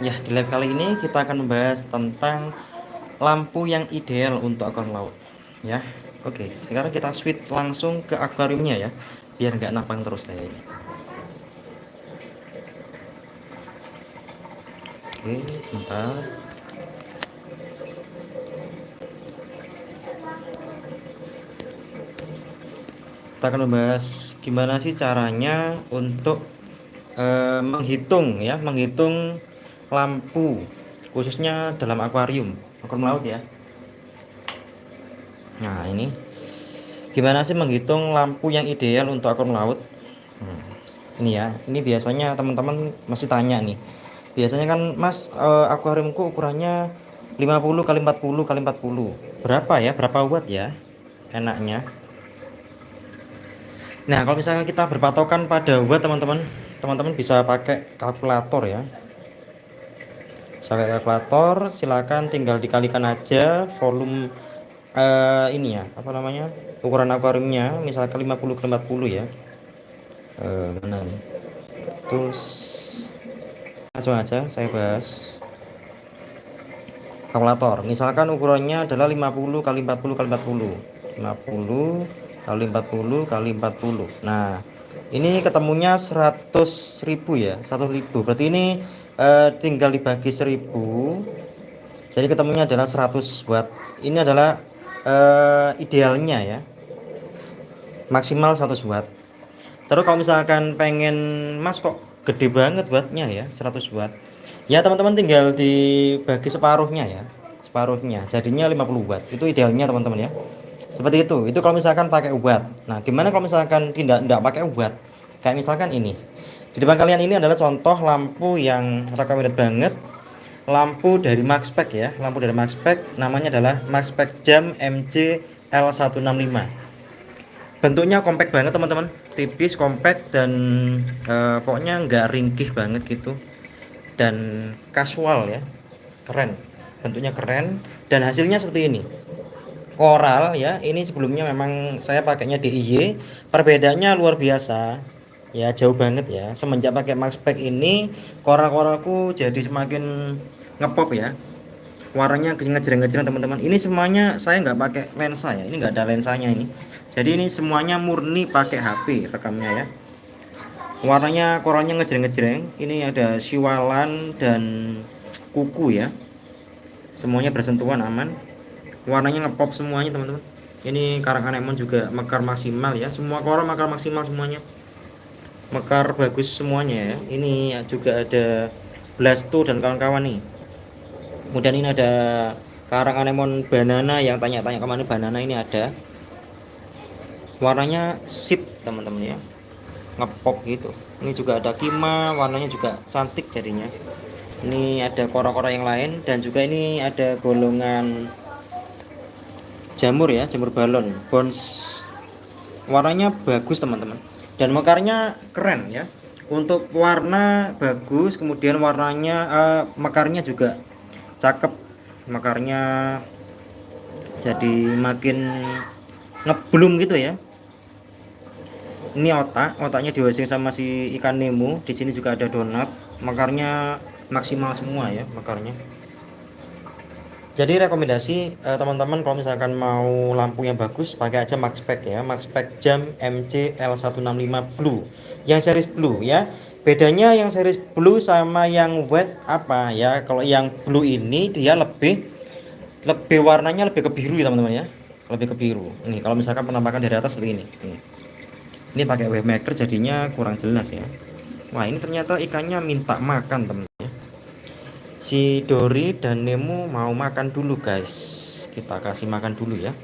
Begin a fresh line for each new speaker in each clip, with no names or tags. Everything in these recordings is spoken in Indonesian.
Ya, di live kali ini kita akan membahas tentang lampu yang ideal untuk akuarium laut. Ya, oke. Sekarang kita switch langsung ke akuariumnya ya, biar nggak nampang terus saya ini. Oke, sebentar. Kita akan membahas gimana sih caranya untuk menghitung lampu, khususnya dalam akuarium laut ya. Nah, ini gimana sih menghitung lampu yang ideal untuk akuarium laut? Ini ya, ini biasanya teman-teman masih tanya nih. Biasanya kan Mas, akuariumku ukurannya 50 kali 40 kali 40. Berapa ya? Berapa watt ya? Enaknya. Nah, kalau misalnya kita berpatokan pada watt teman-teman, teman-teman bisa pakai kalkulator ya. Bisa pakai kalkulator, silakan tinggal dikalikan aja volume ini ya, apa namanya? Ukuran akuariumnya, misalkan 50 kali 40 ya. Mana nih? Terus langsung aja saya bahas kalkulator. Misalkan ukurannya adalah 50 kali 40 kali 40. 50 kali 40 kali 40. Nah, ini ketemunya 100.000 ya, 100.000. Berarti ini tinggal dibagi 1000. Jadi ketemunya adalah 100 watt. Ini adalah idealnya ya. Maksimal 100 watt. Terus kalau misalkan pengen Mas kok gede banget wattnya ya, 100 watt. Ya teman-teman tinggal dibagi separuhnya ya. Separuhnya jadinya 50 watt. Itu idealnya teman-teman ya. Seperti itu. Itu kalau misalkan pakai watt. Nah, gimana kalau misalkan tidak pakai watt? Kayak misalkan ini. Di depan kalian ini adalah contoh lampu yang recommended banget. Lampu dari Maxspec ya. Lampu dari Maxspec namanya adalah Maxspec Jam MC L165. Bentuknya compact banget teman-teman, tipis, compact, dan pokoknya nggak ringkih banget gitu, dan casual ya, keren, bentuknya keren, dan hasilnya seperti ini. Coral ya, ini sebelumnya memang saya pakainya DIY, perbedaannya luar biasa ya, jauh banget ya. Semenjak pakai Maxspec ini, coral-coralku jadi semakin ngepop ya, warnanya ngejreng-ngejreng teman-teman. Ini semuanya saya nggak pakai lensa ya, ini nggak ada lensanya ini. Jadi ini semuanya murni pakai HP rekamnya ya. Warnanya koralnya ngejreng-ngejreng. Ini ada siwalan dan kuku ya. Semuanya bersentuhan aman. Warnanya ngepop semuanya teman-teman. Ini karang anemon juga mekar maksimal ya. Semua koral mekar maksimal semuanya. Mekar bagus semuanya ya. Ini juga ada blasto dan kawan-kawan nih. Kemudian ini ada karang anemon banana, yang tanya-tanya kemana banana, ini ada. Warnanya sip teman-teman ya, ngepop gitu. Ini juga ada kima, warnanya juga cantik jadinya. Ini ada kora-kora yang lain, dan juga ini ada golongan jamur ya, jamur balon bounce. Warnanya bagus teman-teman, dan mekarnya keren ya. Untuk warna bagus, kemudian warnanya mekarnya juga cakep. Mekarnya jadi makin ngeblum gitu ya. Ini otaknya diwasing sama si ikan Nemo. Di sini juga ada donat. Mekarnya maksimal semua ya, mekarnya. Jadi rekomendasi teman-teman kalau misalkan mau lampu yang bagus, pakai aja Maxspec ya, Maxspec Jam MC L165 Blue, yang series Blue ya. Bedanya yang series Blue sama yang white apa ya? Kalau yang Blue ini dia lebih warnanya lebih ke biru ya teman-teman ya, lebih ke biru. Ini kalau misalkan penampakan dari atas seperti ini. Ini pakai wave maker jadinya kurang jelas ya. Wah, ini ternyata ikannya minta makan teman. Si Dory dan Nemo mau makan dulu guys. Kita kasih makan dulu ya.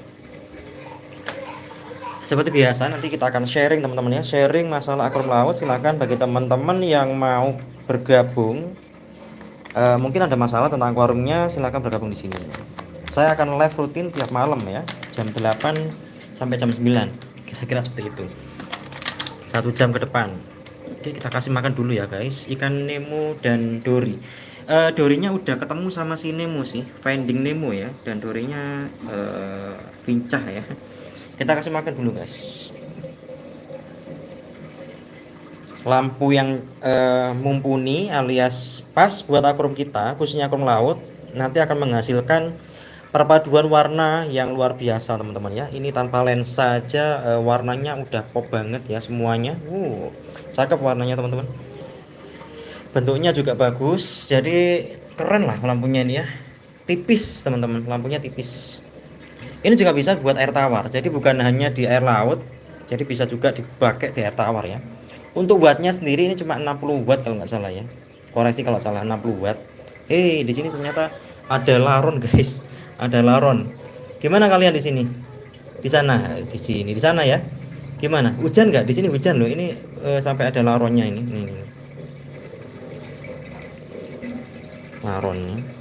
Seperti biasa nanti kita akan sharing teman-teman ya, sharing masalah akuarium laut. Silahkan bagi teman-teman yang mau bergabung, mungkin ada masalah tentang akuariumnya, silahkan bergabung di sini. Saya akan live rutin tiap malam ya, jam 8 sampai jam 9, kira-kira seperti itu, 1 jam ke depan. Oke, kita kasih makan dulu ya guys, ikan Nemo dan Dory. Dorinya udah ketemu sama si Nemo sih, Finding Nemo ya, dan Dorinya pincah ya. Kita kasih makan dulu guys. lampu yang mumpuni alias pas buat akuarium kita, khususnya akuarium laut, nanti akan menghasilkan perpaduan warna yang luar biasa teman-teman ya. Ini tanpa lensa aja warnanya udah pop banget ya semuanya. Cakep warnanya teman-teman. Bentuknya juga bagus, jadi keren lah lampunya ini ya. Tipis teman-teman, lampunya tipis. Ini juga bisa buat air tawar, jadi bukan hanya di air laut, jadi bisa juga dipakai di air tawar ya. Untuk wattnya sendiri ini cuma 60 watt kalau nggak salah ya, koreksi kalau salah, 60 watt. Di sini ternyata ada laron guys, ada laron. Gimana kalian di sini? Di sana, di sini, di sana ya? Gimana? Hujan nggak? Di sini hujan loh. Ini sampai ada laronnya ini. Nih. Laronnya.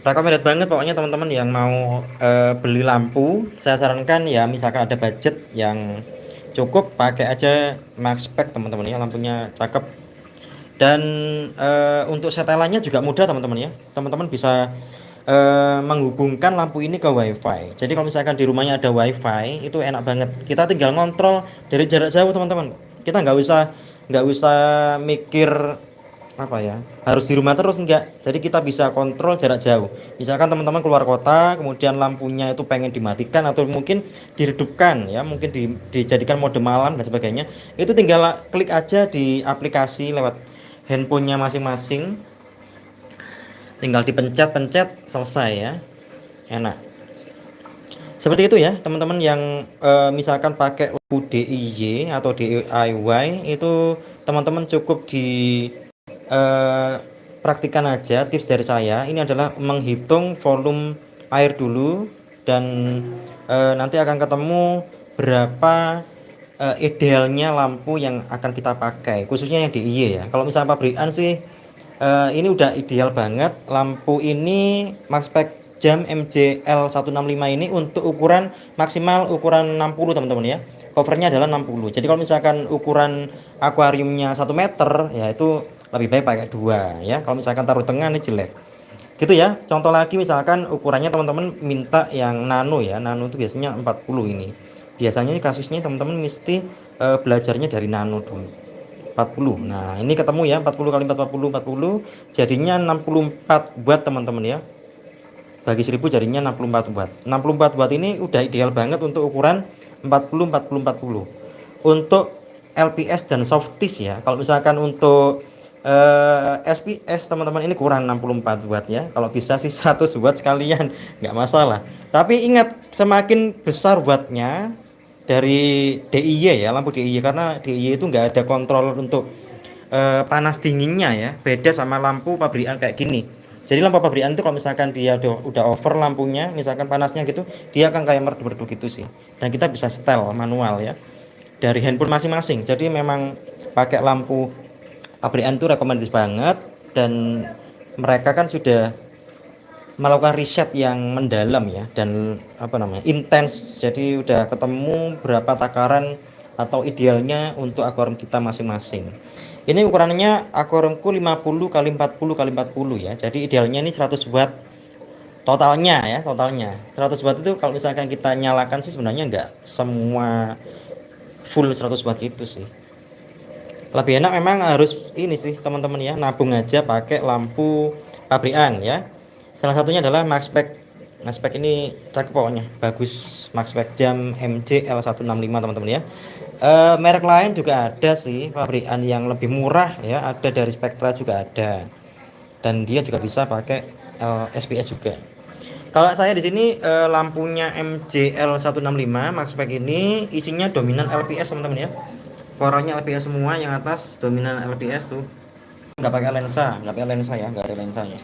Recommended banget pokoknya teman-teman yang mau beli lampu, saya sarankan ya misalkan ada budget yang cukup, pakai aja max spec teman-teman ya, lampunya cakep. Dan untuk setelannya juga mudah teman-teman ya. Teman-teman bisa menghubungkan lampu ini ke wifi. Jadi kalau misalkan di rumahnya ada wifi, itu enak banget. Kita tinggal ngontrol dari jarak jauh teman-teman. Kita nggak usah mikir apa ya, harus di rumah terus, enggak. Jadi kita bisa kontrol jarak jauh. Misalkan teman-teman keluar kota, kemudian lampunya itu pengen dimatikan atau mungkin diredupkan ya, mungkin dijadikan mode malam dan sebagainya. Itu tinggal klik aja di aplikasi lewat handphonenya masing-masing. Tinggal dipencet-pencet, selesai ya. Enak. Seperti itu ya, teman-teman yang misalkan pakai lampu DIY atau DIY, itu teman-teman cukup di praktikan aja. Tips dari saya ini adalah menghitung volume air dulu, dan nanti akan ketemu berapa idealnya lampu yang akan kita pakai, khususnya yang DIY ya. Kalau misalnya pabrikan sih ini udah ideal banget. Lampu ini max spec jam MJL 165 ini untuk ukuran maksimal ukuran 60 teman-teman ya. Covernya adalah 60. Jadi kalau misalkan ukuran akuariumnya 1 meter ya, itu lebih baik pakai 2 ya. Kalau misalkan taruh tengah ini jelek. Gitu ya. Contoh lagi misalkan ukurannya teman-teman minta yang nano ya. Nano itu biasanya 40 ini. Biasanya kasusnya teman-teman mesti belajarnya dari nano dulu. 40. Nah, ini ketemu ya, 40 kali 40 jadinya 64 watt teman-teman ya. Bagi 1000 jadinya 64 watt. 64 watt ini udah ideal banget untuk ukuran 40. Untuk LPS dan softis ya. Kalau misalkan untuk SPS teman-teman ini kurang 64 watt ya. Kalau bisa sih 100 watt sekalian, nggak masalah. Tapi ingat, semakin besar wattnya dari DIY ya, lampu DIY, karena DIY itu nggak ada kontrol untuk panas dinginnya ya. Beda sama lampu pabrikan kayak gini. Jadi lampu pabrikan itu kalau misalkan dia udah over lampunya, misalkan panasnya gitu, dia akan kayak meredup-redup gitu sih. Dan kita bisa setel manual ya dari handphone masing-masing. Jadi memang pakai lampu pabrikan itu rekomendasi banget, dan mereka kan sudah melakukan riset yang mendalam ya, dan intens. Jadi udah ketemu berapa takaran atau idealnya untuk akuarium kita masing-masing. Ini ukurannya akuariumku 50 kali 40 kali 40 ya. Jadi idealnya ini 100 watt totalnya ya, totalnya 100 watt. Itu kalau misalkan kita nyalakan sih sebenarnya enggak semua full 100 watt gitu sih. Lebih enak memang harus ini sih teman-teman ya, nabung aja pakai lampu pabrikan ya. Salah satunya adalah max spec. Max spec ini cakep pokoknya, bagus. Max spec jam MJL 165 teman-teman ya. Merek lain juga ada sih pabrikan yang lebih murah ya, ada dari Spectra juga ada. Dan dia juga bisa pakai SPS juga. Kalau saya di sini lampunya MJL 165 max spec ini isinya dominan LPS teman-teman ya. Warnanya LPS semua, yang atas dominan LPS tuh. Nggak pakai lensa, ya, nggak ada lensanya.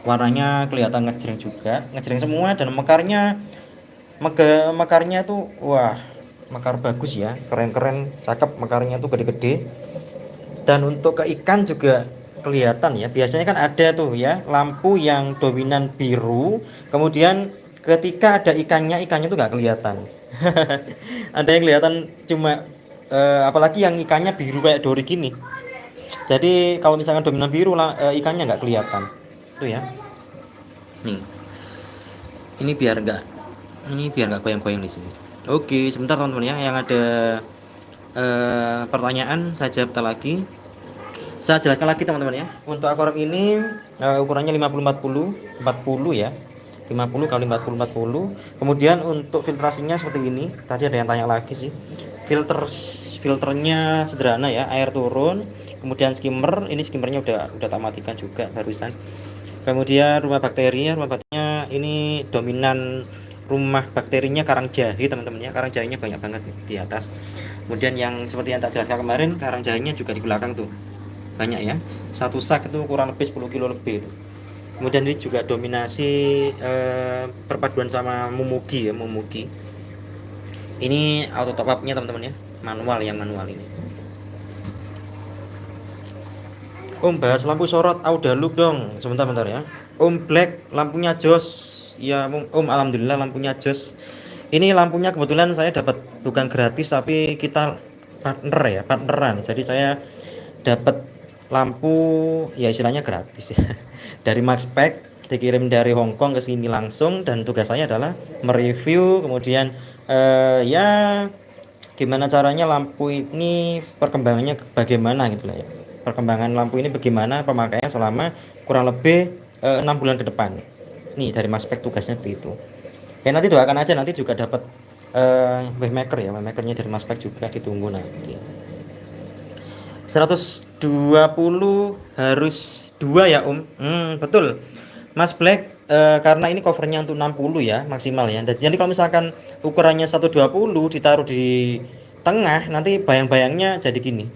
Warnanya kelihatan ngejreng juga, ngejreng semua, dan mekarnya tuh wah, mekar bagus ya, keren-keren, cakep, mekarnya tuh gede-gede. Dan untuk ke ikan juga kelihatan ya. Biasanya kan ada tuh ya lampu yang dominan biru, kemudian ketika ada ikannya tuh nggak kelihatan. Ada yang kelihatan cuma apalagi yang ikannya biru kayak dori gini. Jadi kalau misalkan dominan biru ikannya nggak kelihatan tuh ya. Nih, ini biar nggak goyang-goyang di sini. Oke, sebentar teman-teman ya, yang ada pertanyaan saya jawab lagi. Saya jelaskan lagi teman-teman ya. Untuk aquarium ini ukurannya 50 40 ya. 50 kali 40 40. Kemudian untuk filtrasinya seperti ini. Tadi ada yang tanya lagi sih. Filternya sederhana ya, air turun. Kemudian skimmer, ini skimmernya udah tak matikan juga barusan. Kemudian rumah bakterinya ini dominan rumah bakterinya karang jahe teman-teman ya. Karang jahenya banyak banget di atas. Kemudian yang seperti yang tak jelaskan kemarin, karang jahenya juga di belakang tuh banyak ya. Satu sak itu kurang lebih 10 kilo lebih itu. Kemudian ini juga dominasi perpaduan sama mumugi ya, mumugi. Ini auto top up nya teman-teman ya, manual ini. Om bahas lampu sorot auda look dong, sebentar ya. Om Black lampunya jos ya. Om alhamdulillah lampunya jos. Ini lampunya kebetulan saya dapat bukan gratis tapi kita partneran. Jadi saya dapat lampu ya istilahnya gratis ya dari Maxpack, dikirim dari Hongkong ke sini langsung, dan tugas saya adalah mereview kemudian ya gimana caranya lampu ini perkembangannya bagaimana gitu lah ya. Perkembangan lampu ini bagaimana pemakaiannya selama kurang lebih 6 bulan ke depan. Nih dari Maxpack tugasnya begitu. Ya nanti doakan aja, nanti juga dapat wavemaker ya, wavemakernya dari Maxpack juga ditunggu nanti. 120 harus 2 ya betul Mas Black, karena ini covernya untuk 60 ya maksimal ya. Jadi kalau misalkan ukurannya 120 ditaruh di tengah, nanti bayang-bayangnya jadi gini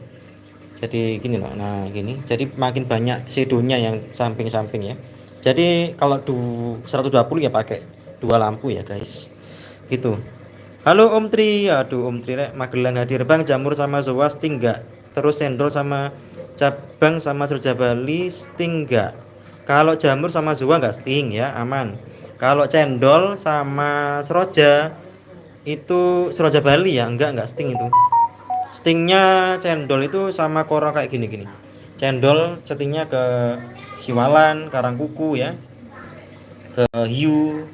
loh. Nah gini, jadi makin banyak shadownya yang samping-samping ya. Jadi kalau 120 ya pakai 2 lampu ya guys gitu. Halo Om Tri, aduh Om Tri rek Magelang hadir bang, jamur sama zoa sting enggak? Terus sendol sama cabang sama seroja Bali sting enggak? Kalau jamur sama zoa enggak sting ya, aman. Kalau cendol sama seroja itu seroja Bali ya, enggak sting itu. Stingnya cendol itu sama kora kayak gini. Cendol settingnya ke siwalan, karangkuku ya, ke hiu.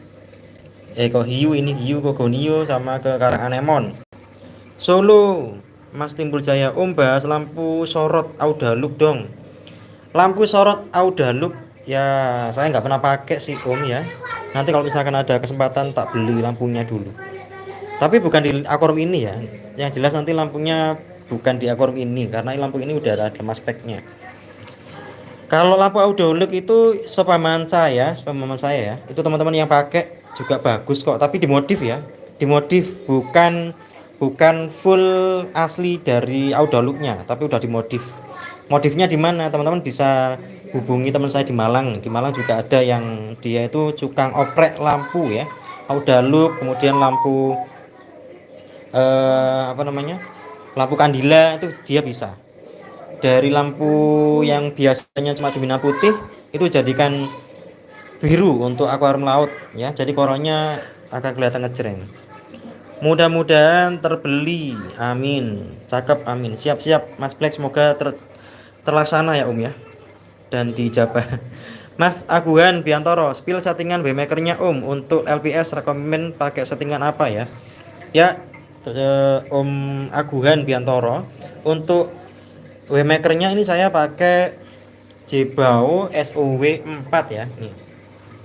Ini hiu kogonio sama ke karang anemon. Solo Mas Timbul Jaya, Om bahas lampu sorot auda look dong. Lampu sorot auda look ya saya nggak pernah pakai sih Om ya. Nanti kalau misalkan ada kesempatan tak beli lampunya dulu. Tapi bukan di aquarium ini ya. Yang jelas nanti lampunya bukan di aquarium ini, karena lampu ini udah ada Maxpack-nya. Kalau lampu audio look itu sepaman saya ya, itu teman-teman yang pakai juga bagus kok, tapi dimodif ya, bukan full asli dari audio looknya, tapi udah dimodif. Modifnya di mana teman-teman bisa hubungi teman saya di Malang juga ada yang dia itu tukang oprek lampu ya, audio look, kemudian lampu lampu kandila itu dia bisa. Dari lampu yang biasanya cuma dominan putih itu jadikan biru untuk akuarium laut ya, jadi koralnya akan kelihatan ngejreng. Mudah-mudahan terbeli, amin. Cakep, amin. Siap Mas Black, semoga terlaksana ya Om ya, dan dijabah. Mas Aguhan Biantoro, spill settingan waymakernya Om. Untuk LPS rekomen pakai settingan apa ya? Ya Om Aguhan Biantoro, untuk waymakernya ini saya pakai Jebao SOW 4 ya. Nih.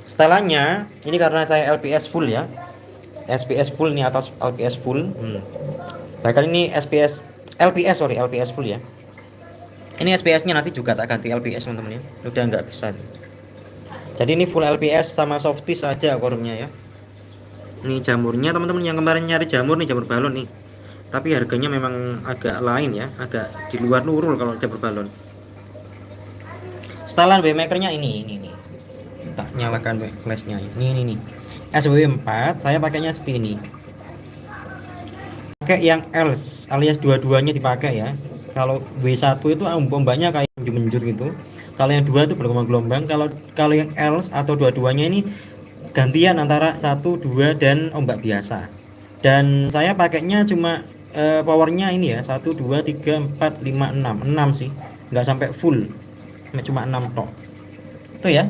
Setelannya ini karena saya LPS full ya. SPS full ini atas LPS full. Bahkan ini LPS full ya. Ini SPS-nya nanti juga tak ganti LPS teman-teman ya. Udah nggak bisa. Jadi ini full LPS sama softies aja aquariumnya ya. Ini jamurnya teman-teman yang kemarin nyari jamur nih, jamur balon nih. Tapi harganya memang agak lain ya, agak di luar nurul kalau jamur balon. Setelan waymakernya ini. Tak nyalakan flashnya. Ini. SW 4 saya pakainya seperti ini. Pakai yang ELS alias dua-duanya dipakai ya. Kalau W1 itu ombaknya kayak menjur gitu. Kalau yang 2 itu bergelombang-gelombang. Kalau yang ELS atau dua-duanya ini gantian antara 1, 2 dan ombak biasa. Dan saya pakainya cuma powernya ini ya, 1, 2, 3, 4, 5, 6 sih, nggak sampai full, cuma 6 tok itu ya.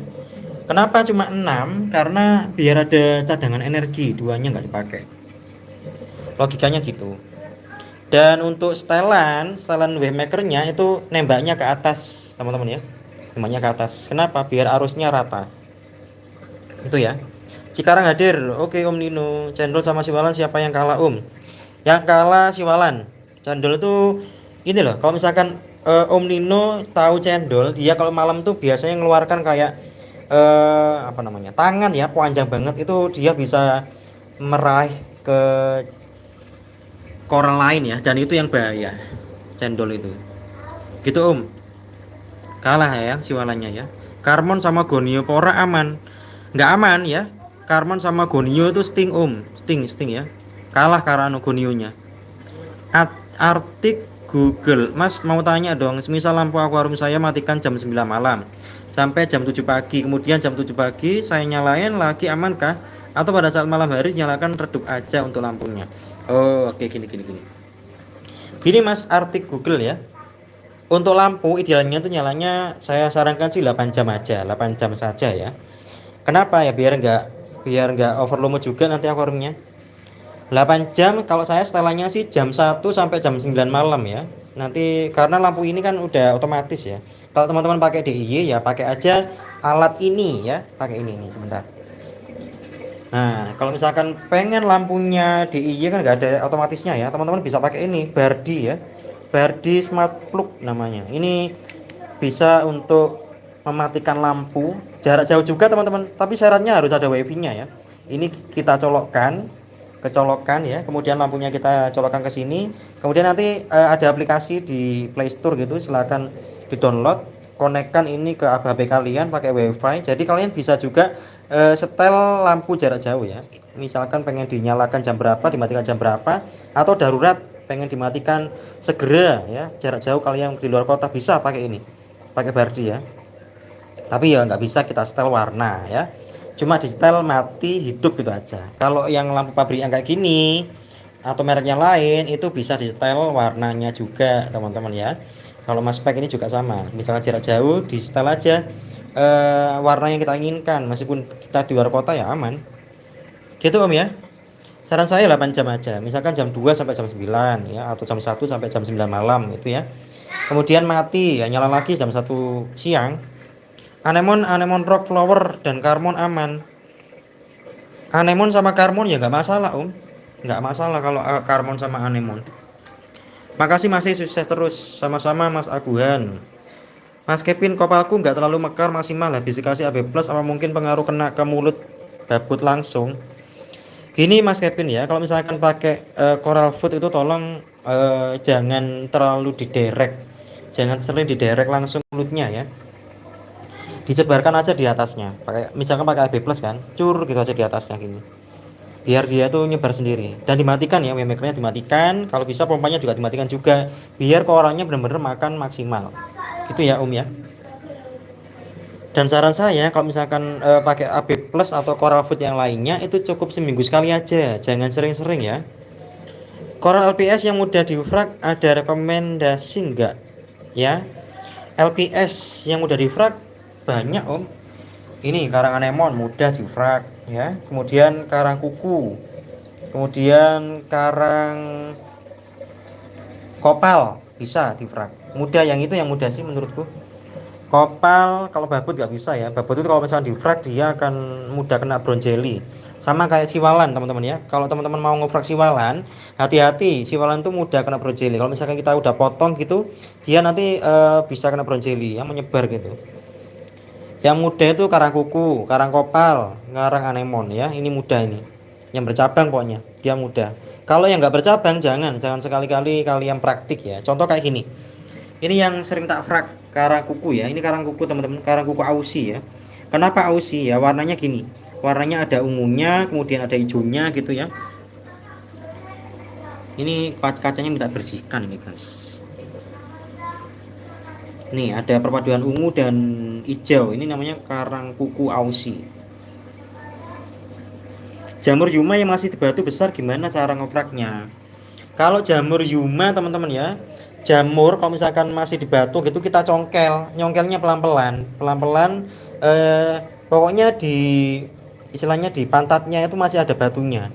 Kenapa cuma 6? Karena biar ada cadangan energi, duanya nggak dipakai, logikanya gitu. Dan untuk setelan wavemakernya itu nembaknya ke atas teman-teman ya, nembaknya ke atas. Kenapa? Biar arusnya rata. Itu ya. Cikarang hadir. Oke Om Nino. Cendol sama Siwalan siapa yang kalah Om? Yang kalah Siwalan. Cendol itu ini loh. Kalau misalkan Om Nino tahu cendol, dia kalau malam tuh biasanya ngeluarkan kayak apa namanya, tangan ya, panjang banget itu, dia bisa meraih ke koral lain ya, dan itu yang bahaya cendol itu. Gitu Om. Kalah ya Siwalannya ya. Karmon sama Gonio Pora aman. Nggak aman ya. Karmon sama Gonio itu sting Om. Sting ya. Kalah karena Gonionya. Artik Google. Mas mau tanya dong, semisal lampu akuarium saya matikan jam 9 malam sampai jam 7 pagi, kemudian jam 7 pagi saya nyalain lagi, amankah? Atau pada saat malam hari nyalakan redup aja untuk lampunya? Oh, oke, gini. Gini Mas Artik Google ya. Untuk lampu idealnya tuh nyalanya saya sarankan sih 8 jam aja, 8 jam saja ya. Kenapa ya? Biar nggak overload juga nanti akuariumnya. 8 jam kalau saya setelannya sih jam 1 sampai jam 9 malam ya. Nanti karena lampu ini kan udah otomatis ya. Kalau teman-teman pakai DIY ya pakai aja alat ini ya, pakai ini nih sebentar. Nah, kalau misalkan pengen lampunya DIY kan nggak ada otomatisnya ya, teman-teman bisa pakai ini, Bardi ya. Bardi Smart Plug namanya. Ini bisa untuk mematikan lampu jarak jauh juga teman-teman, tapi syaratnya harus ada wifi-nya ya. Ini kita kecolokan ya, kemudian lampunya kita colokkan ke sini, kemudian nanti ada aplikasi di Play Store gitu, silahkan di download, konekkan ini ke HP kalian pakai wifi, jadi kalian bisa juga setel lampu jarak jauh ya. Misalkan pengen dinyalakan jam berapa, dimatikan jam berapa, atau darurat pengen dimatikan segera ya, jarak jauh kalian di luar kota, bisa pakai ini, pakai Bardi ya. Tapi ya nggak bisa kita setel warna ya, cuma di setel mati hidup gitu aja. Kalau yang lampu pabrik yang kayak gini atau merek yang lain itu bisa di setel warnanya juga teman-teman ya. Kalau Mas Spek ini juga sama, misalnya jarak jauh di setel aja warna yang kita inginkan, meskipun kita di luar kota ya aman gitu Om ya. Saran saya 8 jam aja, misalkan jam 2 sampai jam 9 ya, atau jam 1 sampai jam 9 malam itu ya. Kemudian mati ya, nyala lagi jam 1 siang. Anemon rock flower dan karmon aman. Anemon sama karmon ya nggak masalah Om, nggak masalah kalau karmon sama anemon. Makasih masih sukses terus, sama-sama Mas Aguhan. Mas Kevin, kopalku nggak terlalu mekar, maksimal habis dikasih AB plus, apa mungkin pengaruh kena ke mulut babut langsung? Gini Mas Kevin ya, kalau misalkan pakai coral food itu tolong jangan terlalu diderek, jangan sering diderek langsung mulutnya ya. Disebarkan aja di atasnya, misalkan pakai AB plus kan, cur gitu aja di atasnya gini, biar dia tuh nyebar sendiri, dan dimatikan ya, waymakernya dimatikan, kalau bisa pompanya juga dimatikan juga, biar koralnya benar-benar makan maksimal gitu ya Om ya. Dan saran saya kalau misalkan pakai AB plus atau coral food yang lainnya itu cukup seminggu sekali aja, jangan sering-sering ya. Coral LPS yang mudah difrag ada rekomendasi enggak ya? LPS yang mudah difrag banyak Om. Ini karang anemon mudah difrag ya, kemudian karang kuku, kemudian karang kopal bisa difrag. Mudah, yang itu yang mudah sih menurutku. Kopal kalau babut nggak bisa ya, babut itu kalau misalnya difrag dia akan mudah kena brown jelly. Sama kayak siwalan teman-teman ya, kalau teman-teman mau ngefrag siwalan, hati-hati, siwalan itu mudah kena brown jelly. Kalau misalkan kita udah potong gitu, dia nanti bisa kena brown jelly yang menyebar gitu. Yang mudah itu karang kuku, karang kopal, karang anemon ya, ini mudah ini. Yang bercabang pokoknya, dia mudah. Kalau yang nggak bercabang jangan sekali-kali kalian praktik ya. Contoh kayak gini. Ini yang sering tak frag, karang kuku ya. Ini karang kuku teman-teman, karang kuku Aussie ya. Kenapa Aussie ya? Warnanya gini. Warnanya ada ungunya, kemudian ada hijaunya gitu ya. Ini kacanya minta bersihkan ini guys. Nih ada perpaduan ungu dan hijau. Ini namanya karang kuku Aussie. Jamur yuma yang masih di batu besar gimana cara ngefragnya? Kalau jamur yuma teman-teman ya, jamur kalau misalkan masih di batu gitu kita nyongkelnya pelan-pelan, pokoknya istilahnya di pantatnya itu masih ada batunya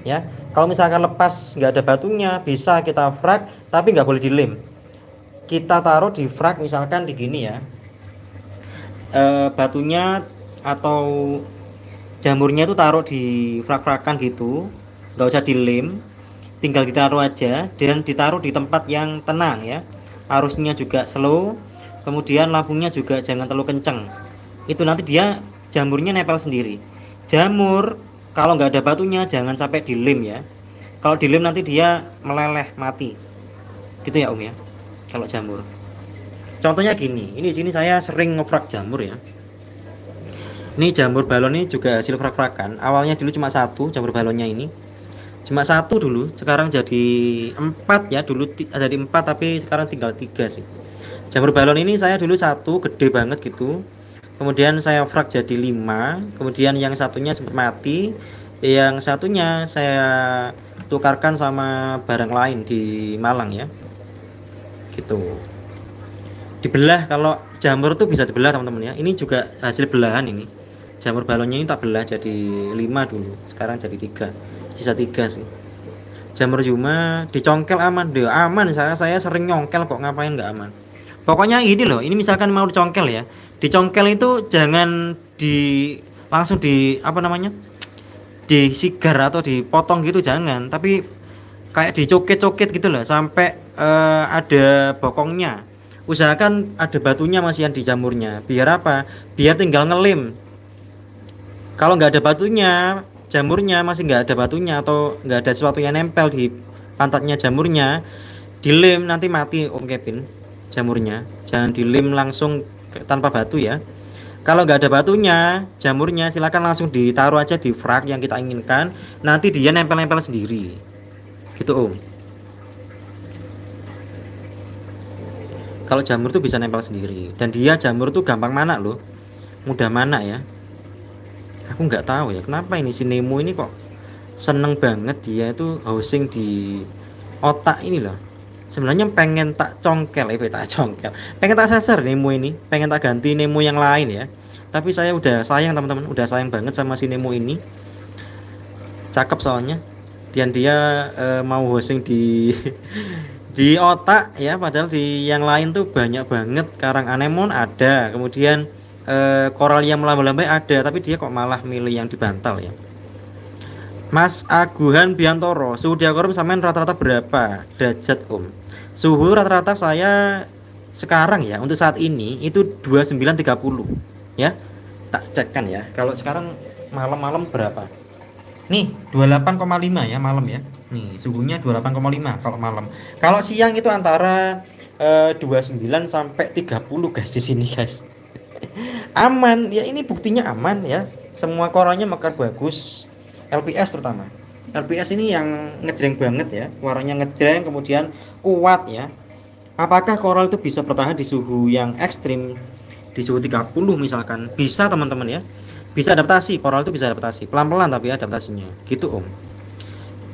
ya. Kalau misalkan lepas nggak ada batunya, bisa kita frak, tapi nggak boleh dilem. Kita taruh di frak misalkan di gini ya, batunya atau jamurnya itu taruh di frak-frakan gitu, nggak usah dilem, tinggal ditaruh aja dan ditaruh di tempat yang tenang ya, arusnya juga slow, kemudian lampunya juga jangan terlalu kenceng. Itu nanti dia jamurnya nempel sendiri. Jamur kalau nggak ada batunya jangan sampai dilem ya, kalau dilem nanti dia meleleh mati gitu ya Om ya. Kalau jamur contohnya gini, ini di sini saya sering ngefrak jamur ya. Ini jamur balon ini juga hasil frak-frakan. Awalnya dulu cuma satu jamur balonnya ini, cuma satu dulu, sekarang jadi 4 ya. Dulu jadi 4 tapi sekarang tinggal 3 sih. Jamur balon ini saya dulu satu gede banget gitu, kemudian saya frak jadi 5, kemudian yang satunya sempat mati, yang satunya saya tukarkan sama barang lain di Malang ya gitu. Dibelah, kalau jamur tuh bisa dibelah teman-teman ya. Ini juga hasil belahan ini. Jamur balonnya ini tak belah jadi 5 dulu, sekarang jadi 3, sisa 3 sih. Jamur Yuma dicongkel aman deh, aman. Saya sering nyongkel kok, ngapain nggak aman. Pokoknya ini loh, ini misalkan mau dicongkel ya, dicongkel itu jangan langsung di apa namanya, disigar atau dipotong gitu jangan, tapi kayak dicoket-coket gitu loh sampai ada bokongnya. Usahakan ada batunya masihan di jamurnya, biar apa, biar tinggal ngelem. Kalau nggak ada batunya, jamurnya masih nggak ada batunya atau nggak ada sesuatu yang nempel di pantatnya jamurnya, dilem nanti mati Om Kevin. Jamurnya jangan dilem langsung tanpa batu ya. Kalau nggak ada batunya, jamurnya silakan langsung ditaruh aja di frak yang kita inginkan, nanti dia nempel-nempel sendiri gitu Om. Kalau jamur tuh bisa nempel sendiri, dan dia jamur tuh gampang mana loh, mudah mana ya. Aku nggak tahu ya kenapa ini si Nemo ini kok seneng banget dia itu housing di otak ini loh. Sebenarnya pengen tak congkel, pengen tak sasar Nemo ini, pengen tak ganti Nemo yang lain ya. Tapi saya udah sayang teman-teman, udah sayang banget sama si Nemo ini. Cakep soalnya, dan dia mau hosting di di otak ya, padahal di yang lain tuh banyak banget. Karang anemon ada, kemudian koralia melambai-lambai ada, tapi dia kok malah milih yang di bantal ya. Mas Aguhan Biantoro, suhu di akuarium sampean rata-rata berapa derajat Om? Suhu rata-rata saya sekarang ya untuk saat ini itu 2930 ya. Tak cek kan ya. Kalau sekarang malam-malam berapa? Nih 28,5 ya malam ya. Nih suhunya 28,5 kalau malam. Kalau siang itu antara 29 sampai 30 guys di sini guys. Aman ya, ini buktinya aman ya. Semua koralnya mekar bagus. LPS terutama. LPS ini yang ngejreng banget ya. Warnanya ngejreng kemudian kuat ya. Apakah koral itu bisa bertahan di suhu yang ekstrim, di suhu 30 misalkan? Bisa teman-teman ya. Bisa adaptasi, koral itu bisa adaptasi, pelan-pelan tapi adaptasinya gitu Om.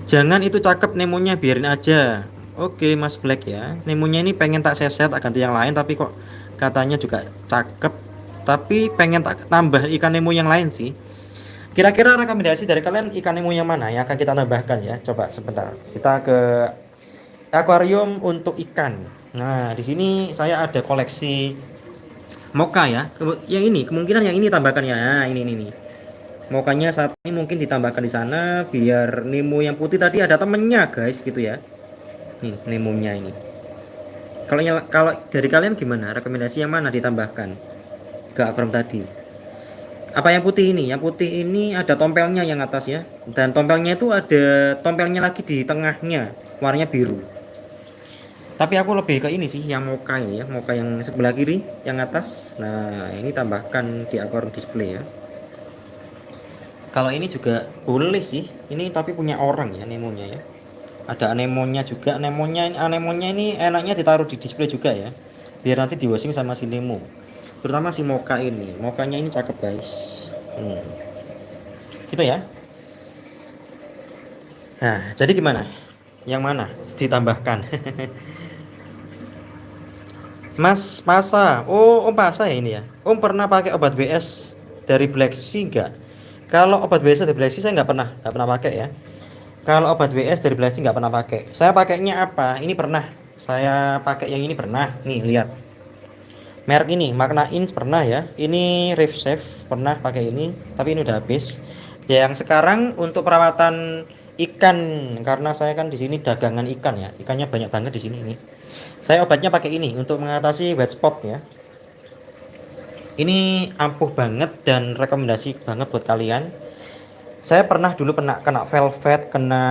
Jangan itu cakep Nemonya, biarin aja. Oke Mas Black ya, Nemonya ini pengen tak seset ganti yang lain, tapi kok katanya juga cakep, tapi pengen tak tambah ikan Nemo yang lain sih. Kira-kira rekomendasi dari kalian ikan Nemo yang mana yang akan kita tambahkan ya? Coba sebentar, kita ke akuarium untuk ikan. Nah di sini saya ada koleksi moka ya. Yang ini kemungkinan yang ini tambahkan ya. Nah, ini nih. Mokanya saat ini mungkin ditambahkan di sana biar Nemo yang putih tadi ada temennya guys gitu ya. Nih Nemonya ini. Kalau dari kalian gimana? Rekomendasi yang mana ditambahkan ke akuarium tadi? Apa yang putih ini? Yang putih ini ada tompelnya yang atas ya. Dan tompelnya itu ada tompelnya lagi di tengahnya, warnanya biru. Tapi aku lebih ke ini sih, yang moka ini ya, moka yang sebelah kiri, yang atas. Nah, ini tambahkan di akuarium display ya. Kalau ini juga boleh sih, ini tapi punya orang ya Nemonya ya. Ada anemonnya juga, anemonnya ini enaknya ditaruh di display juga ya. Biar nanti di washing sama si Nemo. Terutama si moka ini, mokanya ini cakep guys. Gitu ya. Nah, jadi gimana? Yang mana ditambahkan? Mas Pasa, oh Om Pasa ya ini ya. Om pernah pakai obat BS dari Black Sea enggak? Kalau obat BS dari Black Sea saya nggak pernah pakai ya. Kalau obat WS dari Blessing nggak pernah pakai. Saya pakainya apa? Ini pernah. Saya pakai yang ini pernah. Nih lihat. Merek ini Magna Ins pernah ya. Ini Reef Safe pernah pakai ini, tapi ini udah habis. Yang sekarang untuk perawatan ikan, karena saya kan di sini dagangan ikan ya. Ikannya banyak banget di sini ini. Saya obatnya pakai ini untuk mengatasi wet spot ya. Ini ampuh banget dan rekomendasi banget buat kalian. Saya dulu pernah kena velvet, kena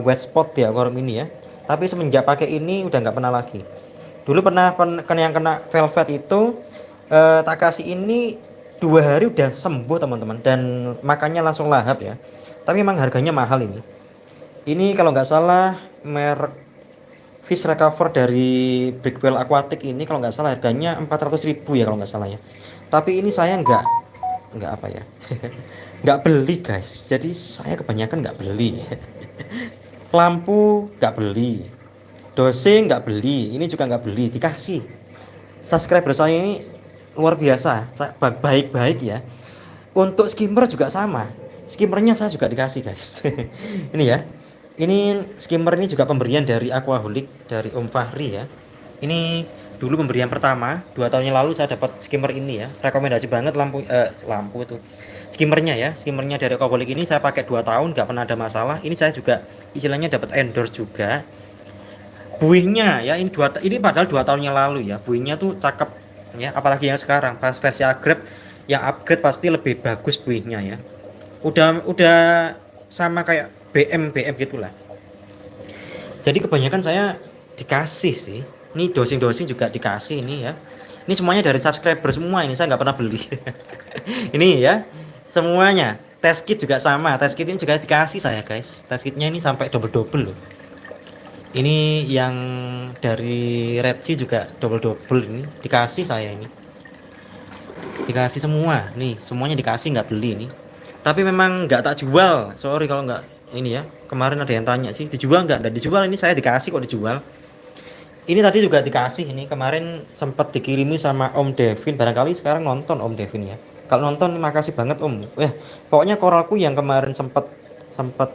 wet spot di aquarium ini ya. Tapi semenjak pakai ini udah nggak pernah lagi. Dulu pernah kena yang kena velvet itu tak kasih ini 2 hari udah sembuh teman-teman, dan makannya langsung lahap ya. Tapi emang harganya mahal ini. Ini kalau nggak salah merek Fish Recover dari Brickwell Aquatic ini kalau nggak salah harganya 400.000 ya kalau nggak salah ya. Tapi ini saya nggak apa ya, nggak beli guys. Jadi saya kebanyakan nggak beli. Lampu nggak beli, dosing nggak beli, ini juga nggak beli, dikasih. Subscriber saya ini luar biasa, baik-baik ya. Untuk skimmer juga sama, skimmernya saya juga dikasih guys. Ini ya, ini skimmer ini juga pemberian dari Aquaholic, dari Om Fahri ya. Ini dulu pemberian pertama 2 tahun yang lalu saya dapat skimmer ini ya. Rekomendasi banget lampu itu. Skimmernya ya, skimmernya dari Aquaholic ini saya pakai 2 tahun nggak pernah ada masalah. Ini saya juga istilahnya dapat endorse juga. Buihnya ya, ini padahal 2 tahun yang lalu ya. Buihnya tuh cakep ya, apalagi yang sekarang pas versi upgrade pasti lebih bagus buihnya ya. Udah sama kayak BM gitulah. Jadi kebanyakan saya dikasih sih. Ini dosing juga dikasih ini ya. Ini semuanya dari subscriber semua, ini saya nggak pernah beli. Ini ya, semuanya. Test kit juga sama. Test kit ini juga dikasih saya guys. Test kitnya ini sampai double loh. Ini yang dari Red Sea juga double ini dikasih saya ini. Dikasih semua. Nih, semuanya dikasih, nggak beli ini. Tapi memang nggak tak jual. Sorry kalau nggak ini ya. Kemarin ada yang tanya sih, dijual nggak? Dan dijual, ini saya dikasih kok dijual. Ini tadi juga dikasih, ini kemarin sempat dikirimi sama Om Devin. Barangkali sekarang nonton Om Devin ya. Kalau nonton makasih banget Om. Pokoknya koralku yang kemarin sempat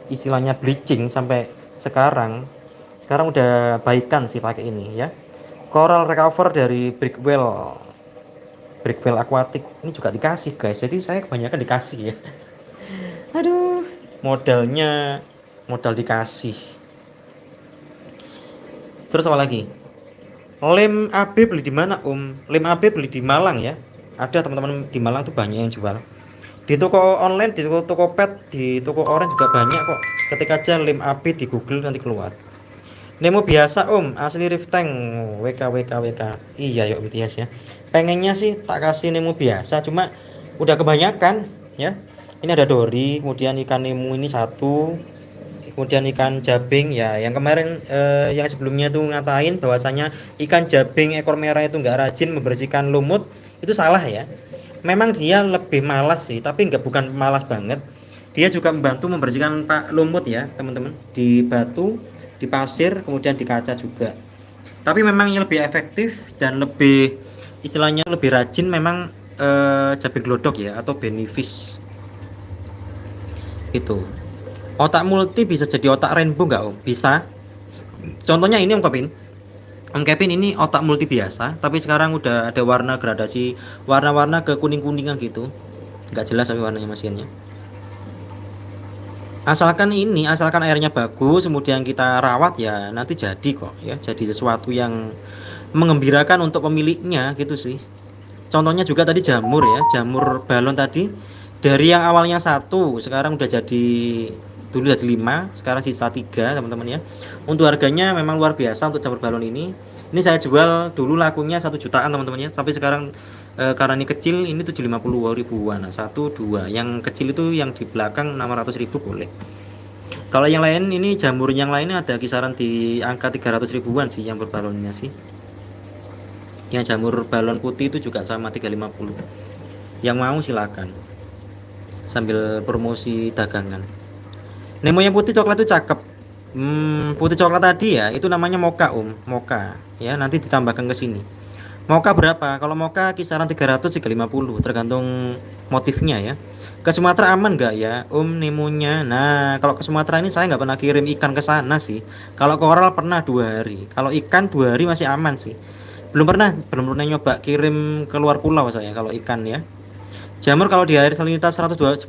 istilahnya bleaching sampai sekarang udah baikan sih pakai ini ya. Coral Recover dari Brickwell Aquatic ini juga dikasih guys. Jadi saya kebanyakan dikasih ya. Aduh, modal dikasih. Terus apa lagi? Lem AB beli di mana Om? Lem AB beli di Malang ya. Ada teman-teman di Malang tuh banyak yang jual. Di toko online, di toko pet, di toko orange juga banyak kok. Ketik aja lem AB di Google nanti keluar. Nemo biasa Om, asli Reef Tank, WK. Iya yuk BTS ya. Pengennya sih tak kasih Nemo biasa, cuma udah kebanyakan ya. Ini ada Dori, kemudian ikan Nemo ini satu, kemudian ikan jabing ya. Yang kemarin yang sebelumnya tuh ngatain bahwasanya ikan jabing ekor merah itu nggak rajin membersihkan lumut, itu salah ya. Memang dia lebih malas sih, tapi bukan malas banget. Dia juga membantu membersihkan lumut ya teman-teman, di batu, di pasir, kemudian di kaca juga. Tapi memang yang lebih efektif dan lebih istilahnya lebih rajin memang jabing glodok ya, atau benefish itu. Otak multi bisa jadi otak rainbow nggak Om? Bisa. Contohnya ini Om Kevin ini otak multi biasa, tapi sekarang udah ada warna gradasi, warna-warna ke kuning-kuningan gitu. Nggak jelas tapi warnanya mesinnya. Asalkan airnya bagus, kemudian kita rawat ya nanti jadi kok ya, jadi sesuatu yang mengembirakan untuk pemiliknya gitu sih. Contohnya juga tadi jamur ya, jamur balon tadi dari yang awalnya 1 sekarang udah jadi, dulu jadi 5, sekarang sisa 3 teman-teman ya. Untuk harganya memang luar biasa untuk jamur balon ini. Ini saya jual dulu lakunya 1 jutaan teman-teman ya, sampai sekarang karena ini kecil ini 750 ribuan. Nah, 1 2 yang kecil itu yang di belakang 600.000 boleh. Kalau yang lain ini jamur yang lainnya ada kisaran di angka 300 ribuan sih yang berbalonnya sih. Yang jamur balon putih itu juga sama 350. Yang mau silakan sambil promosi dagangan. Nemo yang putih coklat itu cakep. Putih coklat tadi ya itu namanya mocha Om, mocha ya, nanti ditambahkan ke sini. Mocha berapa? Kalau mocha kisaran 300 hingga 50 tergantung motifnya ya. Ke Sumatera aman nggak ya Nemonya? Nah, kalau ke Sumatera ini saya nggak pernah kirim ikan ke sana sih. Kalau koral pernah 2 hari. Kalau ikan 2 hari masih aman sih. Belum pernah nyoba kirim ke luar pulau saya kalau ikan ya. Jamur kalau di air salinitas 120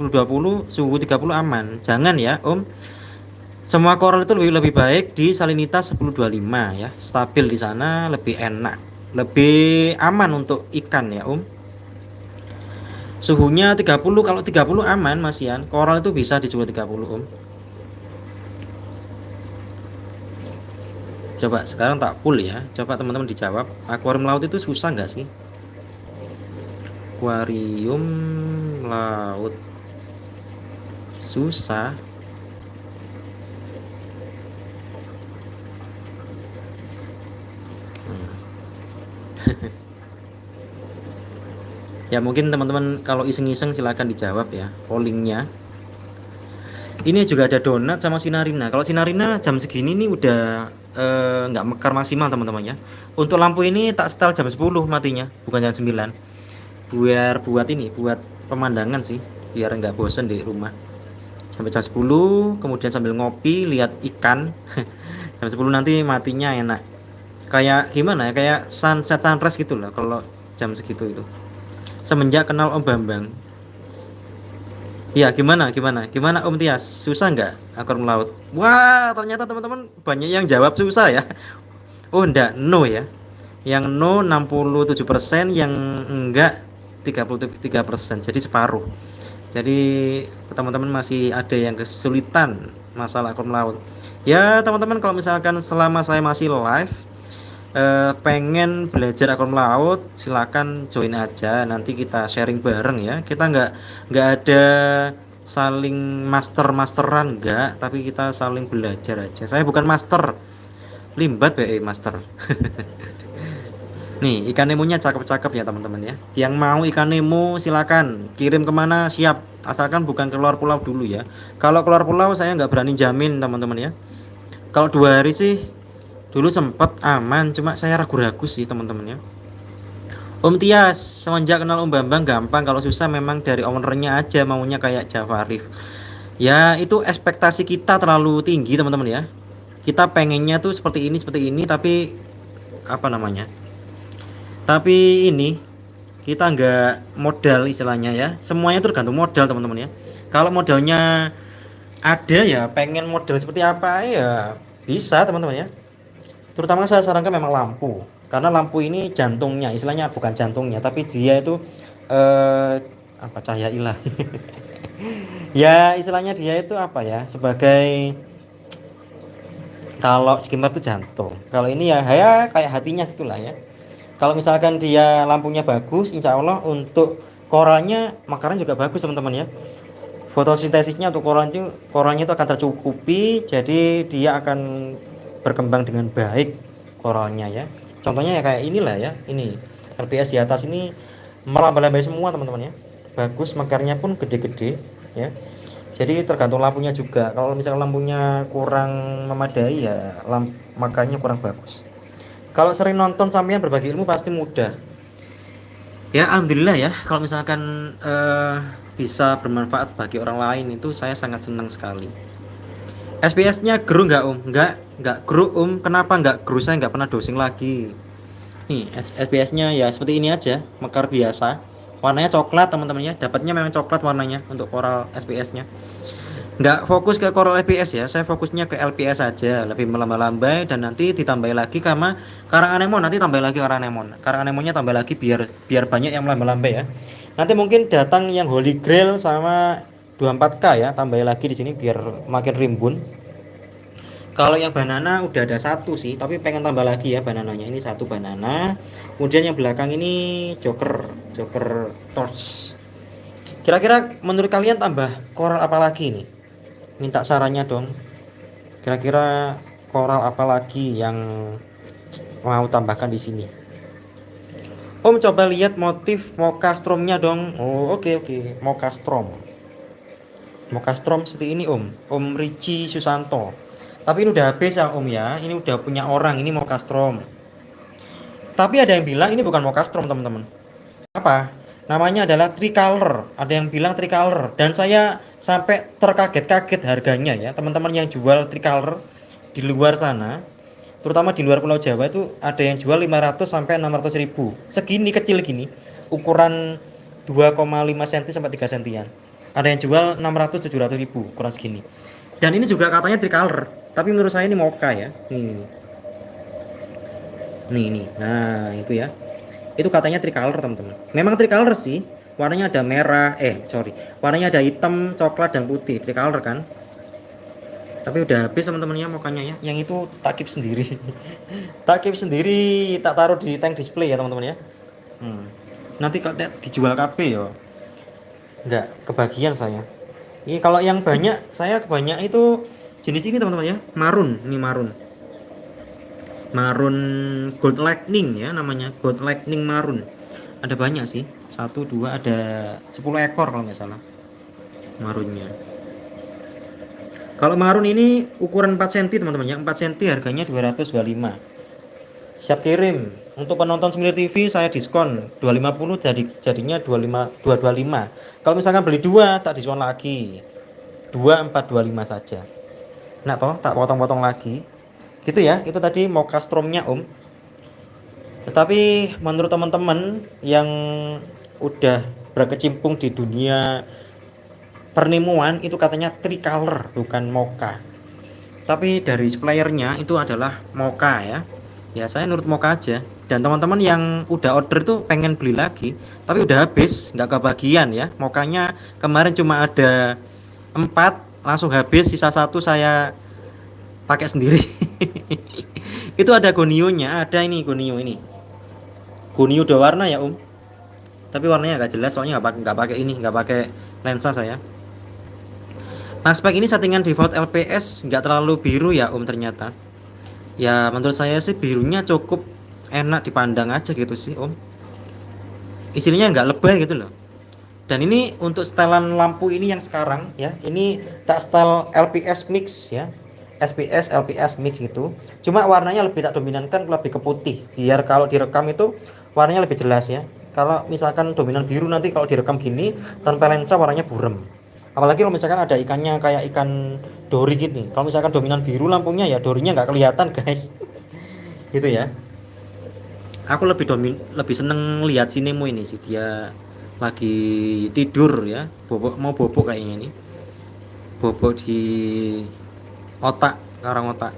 suhu 30 aman. Jangan ya, Om. Semua koral itu lebih baik di salinitas 1025 ya. Stabil di sana lebih enak. Lebih aman untuk ikan ya, Om. Suhunya 30, kalau 30 aman Masian. Koral itu bisa di suhu 30, Om. Coba sekarang tak full ya. Coba teman-teman dijawab. Akuarium laut itu susah nggak sih? Akuarium laut susah. Ya mungkin teman-teman kalau iseng-iseng silahkan dijawab ya pollingnya. Ini juga ada donat sama sinarina. Kalau sinarina jam segini nih udah nggak mekar maksimal teman-teman ya. Untuk lampu ini tak setel jam 10 matinya, bukan jam 9. Biar buat pemandangan sih, biar nggak bosen di rumah. Sampai jam 10, kemudian sambil ngopi lihat ikan. Jam 10 nanti matinya enak. Kayak gimana ya? Kayak sunset sunrise gitu lah kalau jam segitu itu. Semenjak kenal Om Bambang. Ya gimana Om Tias, susah nggak akuarium laut? Wah, ternyata teman-teman banyak yang jawab susah ya. Oh enggak, no ya. Yang no 67%, yang enggak 33%, jadi separuh. Jadi teman-teman masih ada yang kesulitan masalah akuarium laut. Ya teman-teman, kalau misalkan selama saya masih live pengen belajar akuarium laut, silakan join aja, nanti kita sharing bareng ya. Kita nggak ada saling masteran enggak, tapi kita saling belajar aja. Saya bukan master, limbat BE master. Nih ikan nemonya cakep-cakep ya teman-teman ya. Yang mau ikan nemo silakan kirim kemana, siap, asalkan bukan keluar pulau dulu ya. Kalau keluar pulau saya nggak berani jamin teman-teman ya. Kalau 2 hari sih dulu sempat aman, cuma saya ragu-ragu sih teman-teman ya. Om Tias, semenjak kenal Om Bambang gampang, kalau susah memang dari ownernya aja maunya kayak Jafarif. Ya itu ekspektasi kita terlalu tinggi teman-teman ya. Kita pengennya tuh seperti ini, tapi apa namanya? Tapi ini kita nggak modal istilahnya ya. Semuanya tergantung modal teman-teman ya. Kalau modalnya ada ya, pengen model seperti apa ya bisa teman-teman ya. Terutama saya sarankan memang lampu, karena lampu ini jantungnya, istilahnya bukan jantungnya, tapi dia itu eh, apa, cahaya ilahi. Ya istilahnya dia itu apa ya, sebagai, kalau skimmer itu jantung, kalau ini ya kayak hatinya gitulah ya. Kalau misalkan dia lampunya bagus, insya Allah untuk koralnya makarnya juga bagus teman-teman ya. Fotosintesisnya untuk koralnya itu akan tercukupi, jadi dia akan berkembang dengan baik koralnya ya. Contohnya ya kayak inilah ya, ini LPS di atas ini melambai-lambai semua teman-teman ya. Bagus, makarnya pun gede-gede ya. Jadi tergantung lampunya juga. Kalau misalnya lampunya kurang memadai ya makarnya kurang bagus. Kalau sering nonton sampean berbagi ilmu pasti mudah. Ya alhamdulillah ya, kalau misalkan bisa bermanfaat bagi orang lain itu saya sangat senang sekali. SPS-nya gru nggak Om? Nggak gru Om. Kenapa nggak gru? Saya nggak pernah dosing lagi. Nih SPS-nya ya seperti ini aja, mekar biasa. Warnanya coklat teman-teman ya. Dapatnya memang coklat warnanya untuk coral SPS-nya. Nggak fokus ke coral LPS ya, saya fokusnya ke LPS saja, lebih melambai-lambai, dan nanti ditambah lagi sama karang anemon, nanti tambah lagi karang anemonnya tambah lagi biar banyak yang melambai-lambai ya. Nanti mungkin datang yang Holy Grail sama 24K ya, tambah lagi di sini biar makin rimbun. Kalau yang banana udah ada satu sih, tapi pengen tambah lagi ya banananya. Ini satu banana. Kemudian yang belakang ini joker torch. Kira-kira menurut kalian tambah coral apa lagi nih? Minta sarannya dong. Kira-kira coral apa lagi yang mau tambahkan di sini? Om coba lihat motif Mokastrom-nya dong. Oh oke. Mokastrom seperti ini Om Ricci Susanto. Tapi ini udah habis ya Om ya. Ini udah punya orang, ini Mokastrom. Tapi ada yang bilang ini bukan Mokastrom teman-teman. Apa? Namanya adalah tricolor. Ada yang bilang tricolor dan saya sampai terkaget-kaget harganya ya. Teman-teman yang jual tricolor di luar sana, terutama di luar Pulau Jawa itu ada yang jual 500 sampai 600 ribu. Segini kecil gini. Ukuran 2,5 cm sampai 3 sentian. Ada yang jual 600 700 ribu ukuran segini. Dan ini juga katanya tricolor, tapi menurut saya ini mocha ya. Nih. Nah, itu ya. Itu katanya tricolor teman-teman. Memang tricolor sih, warnanya ada merah, warnanya ada hitam, coklat dan putih, tricolor kan. Tapi udah habis teman-temannya mukanya ya. Yang itu tak keep sendiri. Tak keep sendiri, tak taruh di tank display ya teman-teman ya. Nanti kalau dijual KB ya nggak kebagian saya. Ini kalau yang banyak saya banyak itu jenis ini teman-teman ya, marun. Ini marun gold lightning ya namanya, gold lightning marun. Ada banyak sih, 1 2 ada 10 ekor kalau nggak salah marunnya. Kalau marun ini ukuran 4 cm teman-teman ya, 4 cm harganya 225. Siap kirim. Untuk penonton Semir TV saya diskon 250, jadinya 225. Kalau misalkan beli 2 tak diskon lagi 2425 saja. Nah toh tak potong-potong lagi gitu ya. Itu tadi Mokastromnya Om. Tetapi menurut teman-teman yang udah berkecimpung di dunia pernemuan itu katanya tricolor bukan mocha. Tapi dari suppliernya itu adalah mocha ya. Ya saya nurut mocha aja. Dan teman-teman yang udah order tuh pengen beli lagi, tapi udah habis, nggak kebagian ya. Mokanya kemarin cuma ada 4, langsung habis. Sisa 1 saya pakai sendiri. Itu ada gonionya, ada ini gonio ini. Gonio 2 warna ya Om. Tapi warnanya agak jelas soalnya nggak pakai lensa saya. Nah spek ini settingan default LPS, nggak terlalu biru ya Om ternyata. Ya menurut saya sih birunya cukup enak dipandang aja gitu sih Om. Isinya nggak lebay gitu loh. Dan ini untuk setelan lampu ini yang sekarang ya, ini tak setel LPS mix ya, SPS LPS mix gitu. Cuma warnanya lebih tak dominankan, lebih ke putih. Biar kalau direkam itu warnanya lebih jelas ya. Kalau misalkan dominan biru nanti kalau direkam gini tanpa lensa warnanya buram. Apalagi kalau misalkan ada ikannya kayak ikan dori gitu. Kalau misalkan dominan biru lampunya ya dorinya nggak kelihatan guys. Gitu ya. Aku lebih seneng lihat si Nemo ini sih, dia lagi tidur ya, mau bobok kayaknya ini, bobok di otak, karang otak.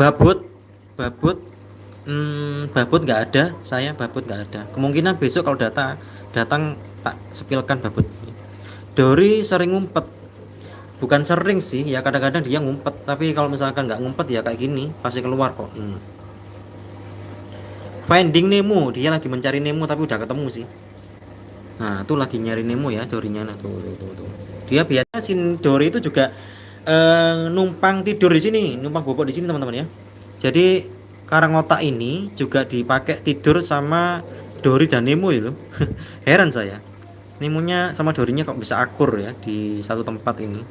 Babut babut nggak ada, babut nggak ada. Kemungkinan besok kalau datang tak sepilkan babut. Dori sering ngumpet, bukan sering sih ya, kadang-kadang dia ngumpet, tapi kalau misalkan nggak ngumpet ya kayak gini pasti keluar kok. Finding Nemo, dia lagi mencari Nemo tapi udah ketemu sih. Nah, itu lagi nyari Nemo ya Dorinya. Nah, tuh. Dia biasa si Dori itu juga numpang tidur di sini, numpang bobok di sini teman-teman ya. Jadi karang otak ini juga dipakai tidur sama Dori dan Nemo ya loh. Heran saya. Nemonya sama Dorinya kok bisa akur ya di satu tempat ini.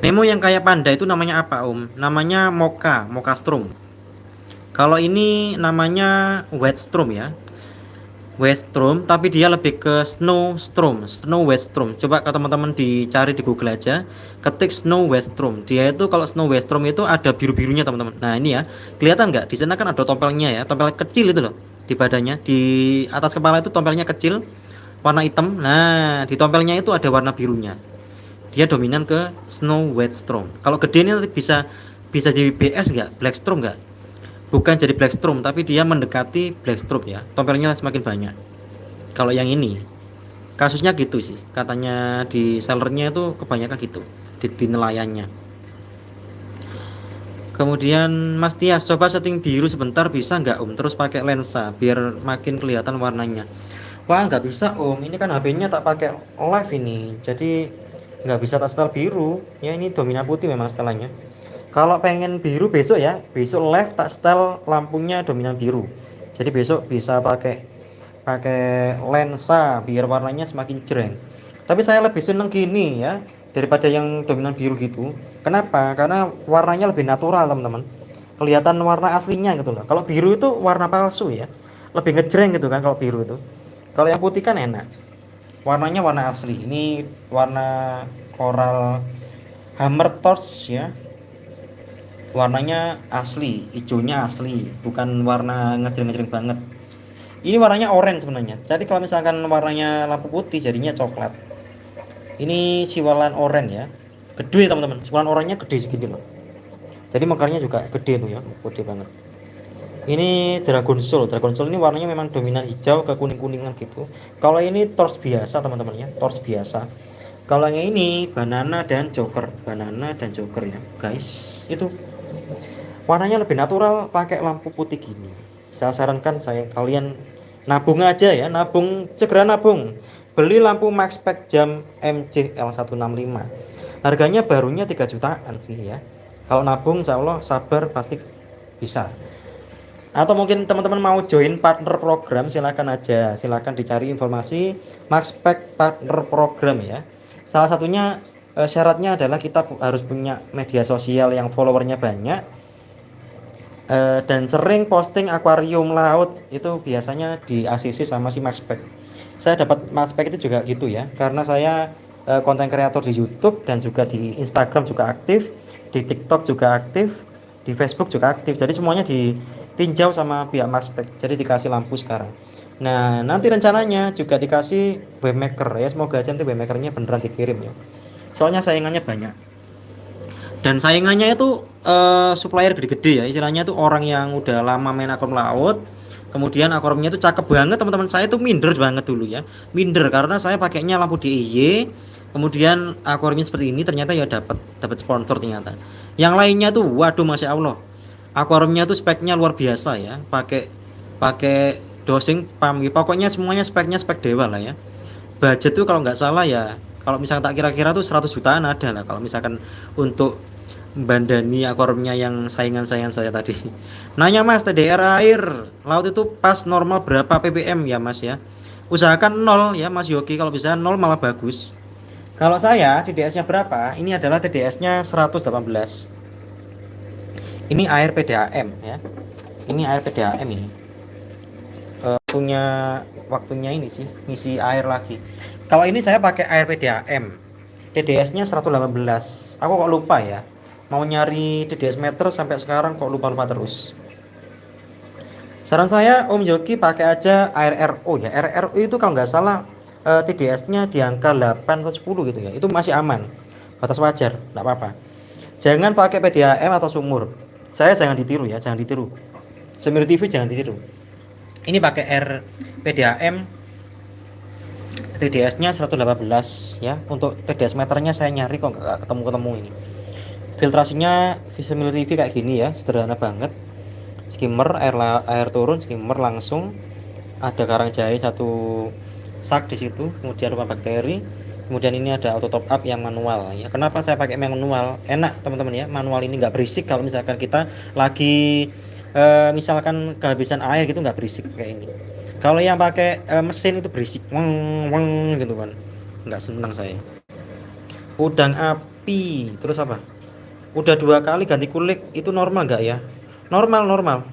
Nemo yang kayak panda itu namanya apa Om? Namanya Mokastrom. Kalau ini namanya Whetstrom ya. Whetstrom, tapi dia lebih ke Snow Whetstrom. Coba kalau teman-teman dicari di Google aja, ketik Snow Whetstrom. Dia itu kalau Snow Whetstrom itu ada biru-birunya teman-teman. Nah ini ya, kelihatan nggak? Di sana kan ada tompelnya ya, tompel kecil itu loh di badannya, di atas kepala itu tompelnya kecil, warna hitam. Nah di tompelnya itu ada warna birunya. Dia dominan ke Snow Whetstrom. Kalau gede ini nanti bisa di BS nggak? Blackstrom nggak? Bukan jadi Blackstrom, tapi dia mendekati Blackstrom ya, tompelnya semakin banyak. Kalau yang ini kasusnya gitu sih, katanya di sellernya itu kebanyakan gitu di nelayannya. Kemudian Mas Tias, coba setting biru sebentar bisa nggak Om, terus pakai lensa biar makin kelihatan warnanya. Wah nggak bisa Om, ini kan HP-nya tak pakai live ini, jadi nggak bisa tak setel biru ya, ini dominan putih memang setelannya. Kalau pengen biru besok ya, besok live tak setel lampunya dominan biru. Jadi besok bisa pakai lensa biar warnanya semakin jreng. Tapi saya lebih seneng gini ya daripada yang dominan biru gitu. Kenapa? Karena warnanya lebih natural teman-teman. kelihatan warna aslinya gitu loh. Kalau biru itu warna palsu ya, lebih ngejreng gitu kan kalau biru itu. Kalau yang putih kan enak, warnanya warna asli. Ini warna coral hammer torch ya, warnanya asli, hijaunya asli, bukan warna ngejreng-ngejreng banget. Ini warnanya orange sebenarnya, jadi kalau misalkan warnanya lampu putih jadinya coklat. Ini siwalan oranye ya, gede teman-teman, siwalan oranye gede segini loh, jadi mekarnya juga gede loh ya, gede banget. Ini Dragon Soul. Dragon Soul ini warnanya memang dominan hijau ke kuning-kuningan gitu. Kalau ini torch biasa teman-teman ya, torch biasa. Kalau yang ini banana dan joker, banana dan joker ya guys. Itu warnanya lebih natural pakai lampu putih gini. Saya sarankan kalian nabung aja ya, nabung, segera nabung. Beli lampu Maxspec jam MCL165. Harganya barunya 3 jutaan sih ya. Kalau nabung insya Allah sabar pasti bisa. Atau mungkin teman-teman mau join partner program, silakan aja, silakan dicari informasi Maxspec partner program ya. Salah satunya syaratnya adalah kita harus punya media sosial yang followernya banyak, dan sering posting akuarium laut. Itu biasanya di ACC sama si Maxspec. Saya dapat Maxspec itu juga gitu ya, karena saya konten kreator di YouTube dan juga di Instagram juga aktif, di TikTok juga aktif, di Facebook juga aktif. Jadi semuanya ditinjau sama pihak Maxspec. Jadi dikasih lampu sekarang. Nah, nanti rencananya juga dikasih webmaker ya. Semoga aja nanti webmakernya beneran dikirim ya. Soalnya saingannya banyak. Dan saingannya itu supplier gede-gede ya. Istilahnya itu orang yang udah lama main akuarium laut. Kemudian akuariumnya itu cakep banget teman-teman. Saya tuh minder banget dulu ya. Minder karena saya pakainya lampu DIY. Kemudian akuariumnya seperti ini, ternyata ya dapat sponsor ternyata. Yang lainnya tuh waduh masya Allah. Akuariumnya tuh speknya luar biasa ya. Pakai pakai dosing pam. Pokoknya semuanya speknya spek dewa lah ya. Budget tuh kalau nggak salah ya, kalau misalkan tak kira-kira tuh 100 jutaan ada lah kalau misalkan untuk bandani akuariumnya yang saingan-saingan saya tadi. Nanya Mas, TDR air laut itu pas normal berapa ppm ya Mas ya? Usahakan 0 ya Mas Yogi, kalau bisa 0 malah bagus. Kalau saya TDS-nya berapa? Ini adalah TDS-nya 118. Ini air PDAM ya. Ini air PDAM ini. Waktunya ini sih ngisi air lagi. Kalau ini saya pakai air PDAM. TDS-nya 118. Aku kok lupa ya. Mau nyari TDS meter sampai sekarang kok lupa-lupa terus. Saran saya Om Yogi pakai aja air RO ya. Air RO itu kalau nggak salah TDS-nya di angka 8 atau 10 gitu ya. Itu masih aman. Batas wajar, nggak apa-apa. Jangan pakai PDAM atau sumur. Saya jangan ditiru ya, jangan ditiru. Semir TV jangan ditiru. Ini pakai air PDAM, TDS-nya 118 ya. Untuk TDS meternya saya nyari kok nggak ketemu-ketemu ini. Filtrasinya Semir TV kayak gini ya, sederhana banget. Skimmer air turun, skimmer langsung. Ada karang jahe satu sak di situ, kemudian rumah bakteri. Kemudian ini ada auto top up yang manual ya. Kenapa saya pakai manual? Enak teman-teman ya, manual ini nggak berisik. Kalau misalkan kita lagi misalkan kehabisan air gitu nggak berisik kayak ini. Kalau yang pakai mesin itu berisik, weng weng gitu kan, nggak senang saya. Udang api, terus apa? Udah 2 kali ganti kulik, itu normal nggak ya? Normal normal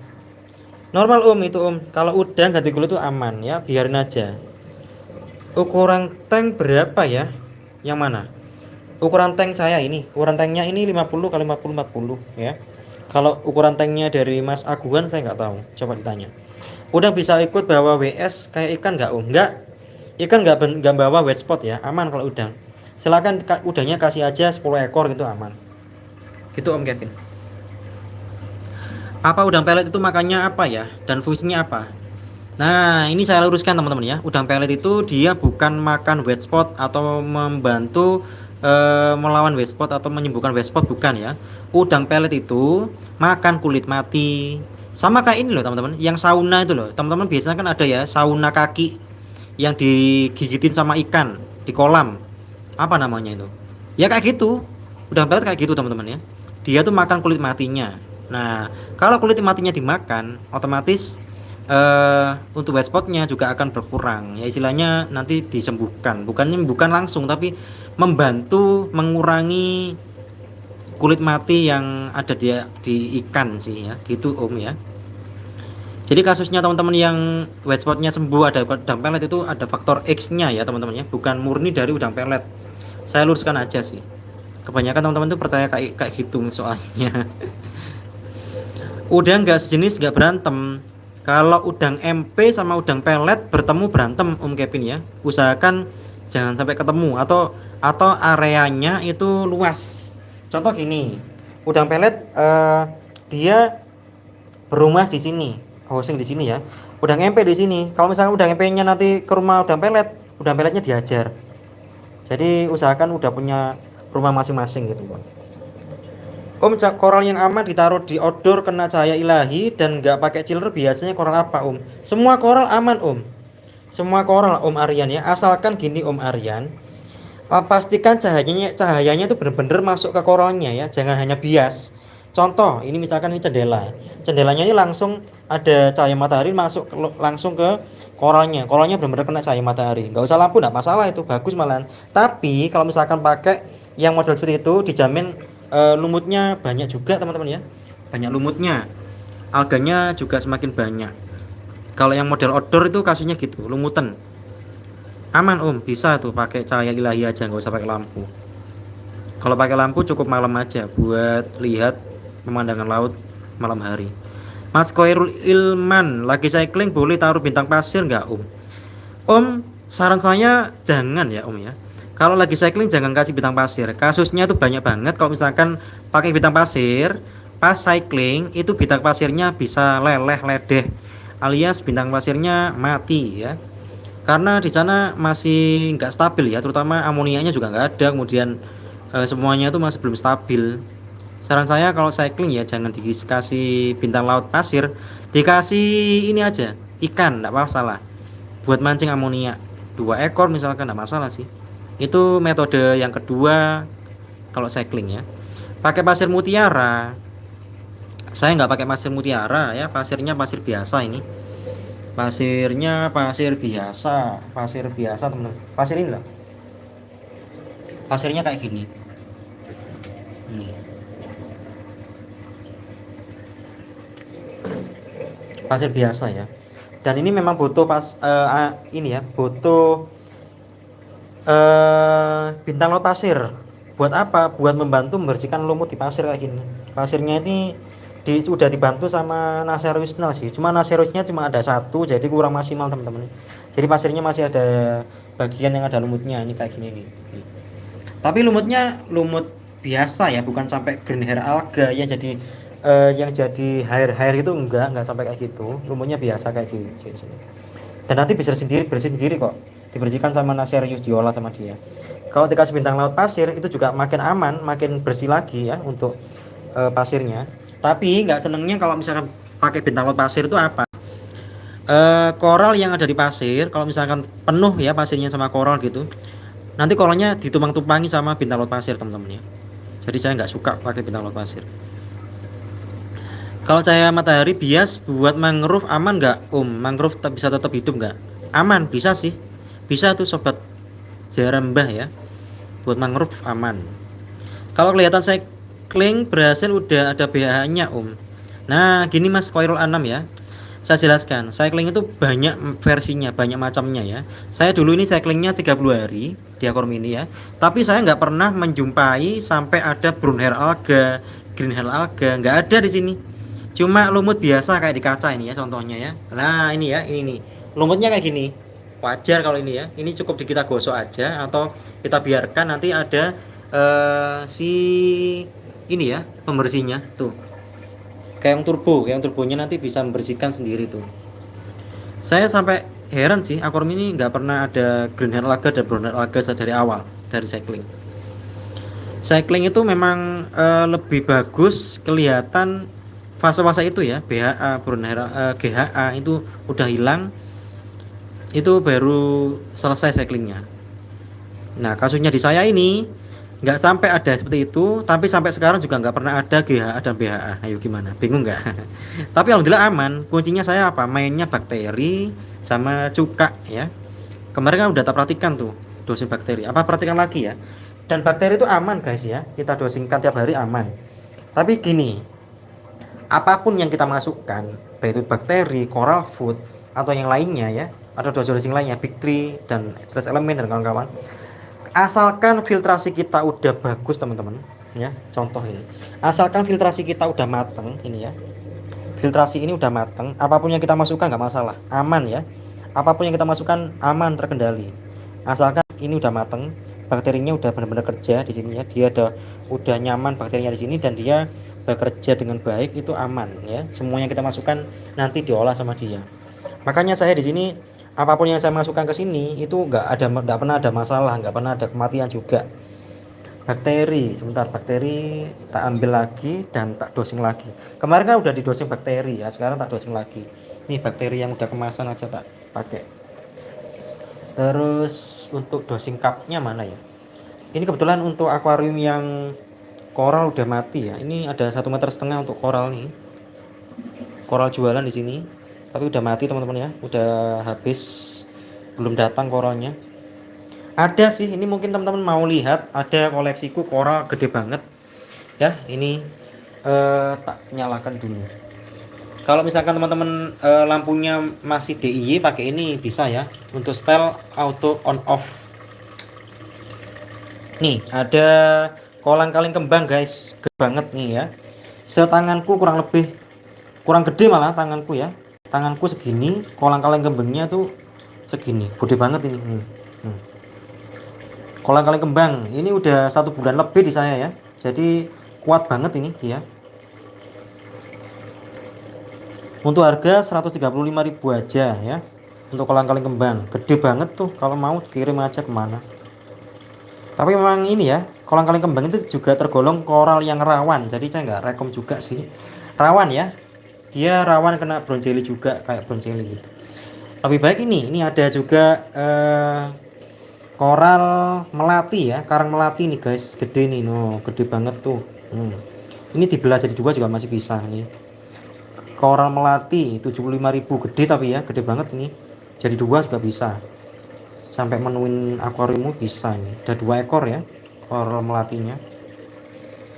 normal Om, itu Om. Kalau udang ganti kulik itu aman ya, biarin aja. Ukuran tank berapa ya? Yang mana? Ukuran tank saya ini, ukuran tanknya ini 50 kali 50 40 ya. Kalau ukuran tanknya dari Mas Aguan saya nggak tahu, coba ditanya. Udah bisa ikut bawa WS kayak ikan nggak Om? Nggak, ikan nggak bawa wet spot ya, aman kalau udang. Silakan udangnya kasih aja 10 ekor gitu aman. Gitu Om Kevin. Apa udang pelet itu makannya apa ya? Dan fungsinya apa? Nah, ini saya luruskan teman-teman ya. Udang pelet itu dia bukan makan wet spot atau membantu melawan wet spot atau menyembuhkan wet spot, bukan ya. Udang pelet itu makan kulit mati. Sama kayak ini loh teman-teman, yang sauna itu loh. Teman-teman biasanya kan ada ya sauna kaki yang digigitin sama ikan di kolam. Apa namanya itu? Ya kayak gitu. Udang pelet kayak gitu teman-teman ya. Dia tuh makan kulit matinya. Nah, kalau kulit matinya dimakan, otomatis untuk wet spotnya juga akan berkurang ya, istilahnya nanti disembuhkan, bukan langsung tapi membantu mengurangi kulit mati yang ada di ikan sih ya, gitu Om ya. Jadi kasusnya teman-teman yang white spotnya sembuh ada udang pelet itu ada faktor X-nya ya teman-teman ya, bukan murni dari udang pelet. Saya luruskan aja sih. Kebanyakan teman-teman tuh percaya kayak gitu soalnya. Udang nggak sejenis nggak berantem. Kalau udang MP sama udang pelet bertemu berantem Om Kevin ya. Usahakan jangan sampai ketemu atau areanya itu luas. Contoh gini, udang pelet dia berumah di sini, housing di sini ya. Udang MP di sini. Kalau misalnya udang MP-nya nanti ke rumah udang peletnya diajar. Jadi usahakan udah punya rumah masing-masing gitu Bang. Om, koral yang aman ditaruh di outdoor kena cahaya ilahi dan nggak pakai chiller biasanya koral apa Om? Semua koral aman Om. Semua koral Om Aryan ya. Asalkan gini Om Aryan, pastikan cahayanya itu benar-benar masuk ke koralnya ya. Jangan hanya bias. Contoh, ini misalkan ini jendela. Jendelanya ini langsung ada cahaya matahari masuk langsung ke koralnya. Koralnya benar-benar kena cahaya matahari. Nggak usah lampu, nggak masalah itu, bagus malahan. Tapi kalau misalkan pakai yang model seperti itu dijamin lumutnya banyak juga teman-teman ya, banyak lumutnya, alganya juga semakin banyak. Kalau yang model outdoor itu kasusnya gitu, lumutan. Aman Om, bisa tuh pakai cahaya ilahi aja, nggak usah pakai lampu. Kalau pakai lampu cukup malam aja buat lihat pemandangan laut malam hari. Mas Koirul Ilman, lagi cycling boleh taruh bintang pasir nggak Om? Om, saran saya jangan ya Om ya. Kalau lagi cycling jangan kasih bintang pasir. Kasusnya tuh banyak banget kalau misalkan pakai bintang pasir, pas cycling itu bintang pasirnya bisa leleh ledeh, alias bintang pasirnya mati ya. Karena di sana masih nggak stabil ya, terutama amoniaknya juga nggak ada, kemudian semuanya itu masih belum stabil. Saran saya kalau cycling ya jangan dikasih bintang laut pasir, dikasih ini aja, ikan, nggak masalah. Buat mancing amoniak 2 ekor misalkan nggak masalah sih. Itu metode yang kedua kalau cycling ya. Pakai pasir mutiara. Saya nggak pakai pasir mutiara ya, pasirnya pasir biasa ini. Pasirnya pasir biasa teman-teman. Pasir ini loh. Pasirnya kayak gini. Nih. Pasir biasa ya. Dan ini memang butuh ini ya, butuh bintang laut pasir. Buat apa? Buat membantu membersihkan lumut di pasir kayak gini. Pasirnya ini sudah dibantu sama Naserusnya sih. Cuma Naserusnya cuma ada satu, jadi kurang maksimal teman-teman. Jadi pasirnya masih ada bagian yang ada lumutnya ini kayak gini nih. Tapi lumutnya lumut biasa ya, bukan sampai green hair alga yang jadi hair itu enggak sampai kayak gitu. Lumutnya biasa kayak gini. Dan nanti bisa bersih sendiri kok. Dibersihkan sama Naserius, diolah sama dia. Kalau dikasih bintang laut pasir itu juga makin aman, makin bersih lagi ya untuk pasirnya. Tapi nggak senengnya kalau misalkan pakai bintang laut pasir itu apa? Koral yang ada di pasir, kalau misalkan penuh ya pasirnya sama koral gitu, nanti koralnya ditumpang-tumpangi sama bintang laut pasir teman-teman ya. Jadi saya nggak suka pakai bintang laut pasir. Kalau cahaya matahari bias buat mangrove aman nggak Om? Mangrove bisa tetap hidup nggak? Aman, bisa sih. Bisa tuh sobat jarambah ya. Buat mangrove aman. Kalau kelihatan cycling berhasil udah ada BH-nya Om. Nah gini Mas Koirul Anam ya, saya jelaskan. Cycling itu banyak versinya, banyak macamnya ya. Saya dulu ini cyclingnya 30 hari di Aquarium Mini ya. Tapi saya nggak pernah menjumpai sampai ada brown hair alga, green hair alga, nggak ada di sini. Cuma lumut biasa kayak di kaca ini ya contohnya ya. Nah ini ya, ini nih lumutnya kayak gini. Wajar kalau ini ya, ini cukup kita gosok aja atau kita biarkan nanti ada si ini ya pembersihnya tuh, kayak yang turbonya nanti bisa membersihkan sendiri tuh. Saya sampai heran sih, aquarium ini nggak pernah ada green hair alga dan brown hair alga dari awal dari cycling. Cycling itu memang lebih bagus kelihatan fase-fase itu ya, BHA, brown hair, GHA itu udah hilang. Itu baru selesai cyclingnya. Nah kasusnya di saya ini nggak sampai ada seperti itu, tapi sampai sekarang juga nggak pernah ada GHA dan BHA. Ayo gimana, bingung nggak? Tapi alhamdulillah aman. Kuncinya saya apa? Mainnya bakteri sama cuka ya. Kemarin kan udah tak perhatikan tuh dosis bakteri. Apa perhatikan lagi ya? Dan bakteri itu aman guys ya, kita dosingkan tiap hari aman. Tapi gini, apapun yang kita masukkan, baik itu bakteri, coral food atau yang lainnya ya, atau dosing lainnya, big tree dan trace element dan kawan-kawan, asalkan filtrasi kita udah bagus teman-teman ya. Contoh ini, asalkan filtrasi kita udah mateng ini ya, filtrasi ini udah mateng, apapun yang kita masukkan nggak masalah, aman ya. Apapun yang kita masukkan aman, terkendali, asalkan ini udah mateng, bakterinya udah benar-benar kerja di sini ya, dia udah nyaman bakterinya di sini dan dia bekerja dengan baik, itu aman ya. Semua yang kita masukkan nanti diolah sama dia. Makanya saya di sini apapun yang saya masukkan ke sini itu nggak pernah ada masalah, nggak pernah ada kematian juga. Bakteri, sebentar, bakteri tak ambil lagi dan tak dosing lagi. Kemarin kan udah didosing bakteri ya, sekarang tak dosing lagi. Ini bakteri yang udah kemasan aja tak pakai. Terus untuk dosing cupnya mana ya? Ini kebetulan untuk akuarium yang koral udah mati ya. Ini ada 1,5 meter untuk koral nih. Koral jualan di sini, tapi udah mati teman-teman ya, udah habis, belum datang koralnya. Ada sih, ini mungkin teman-teman mau lihat, ada koleksiku koral gede banget ya. Ini tak nyalakan dulu. Kalau misalkan teman-teman lampunya masih DIY, pakai ini bisa ya, untuk style auto on off. Nih ada kolang-kaling kembang guys, gede banget nih ya, setanganku, kurang gede malah tanganku ya, tanganku segini, kolang-kaling kembangnya tuh segini, gede banget ini. Kolang-kaling kembang ini udah 1 bulan lebih di saya ya, jadi kuat banget ini dia. Untuk harga 135.000 aja ya, untuk kolang-kaling kembang gede banget tuh. Kalau mau kirim aja kemana. Tapi memang ini ya, kolang-kaling kembang itu juga tergolong koral yang rawan, jadi saya nggak rekom juga sih. Rawan ya, dia rawan kena brown jelly juga, kayak brown jelly gitu. Lebih baik ini ada juga koral melati ya, karang melati nih guys, gede nih, no, gede banget tuh. Ini dibelah jadi 2 juga masih bisa nih. Koral melati 75.000, gede tapi ya, gede banget ini. Jadi 2 juga bisa. Sampai menuin akuariummu bisa ini. Ada 2 ekor ya koral melatinya.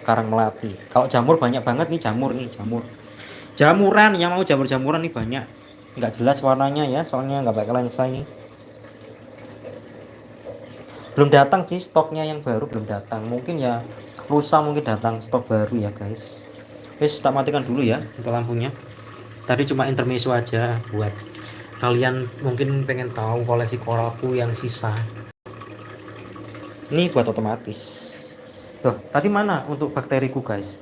Karang melati. Kalau jamur banyak banget nih, jamur. Jamuran, yang mau jamur-jamuran nih banyak. Nggak jelas warnanya ya, soalnya nggak pakai lensa ini. Belum datang sih stoknya, yang baru belum datang. Mungkin ya lusa mungkin datang stok baru ya guys. Wes, tak matikan dulu ya untuk lampunya. Tadi cuma intermezzo aja buat kalian mungkin pengen tahu koleksi koralku yang sisa. Ini buat otomatis. Tuh, tadi mana untuk bakteriku guys?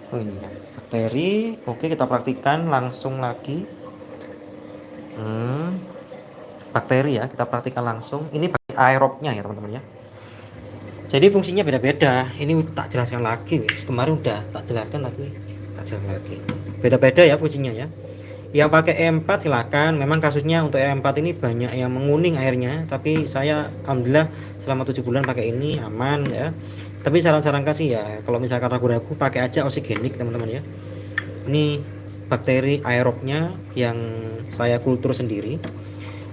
Oh ini ya, bakteri. Oke, kita praktikkan langsung lagi. Bakteri ya, kita praktikkan langsung. Ini aerobnya ya teman-teman ya. Jadi fungsinya beda-beda. Ini tak jelaskan lagi, wis. Kemarin udah tak jelaskan lagi. Beda-beda ya fungsinya ya. Yang pakai E4 silakan. Memang kasusnya untuk E4 ini banyak yang menguning airnya, tapi saya alhamdulillah selama 7 bulan pakai ini aman ya. Tapi saran-saran kasih ya, kalau misalkan ragu-ragu pakai aja oksigenik teman-teman ya. Ini bakteri aerobnya yang saya kultur sendiri.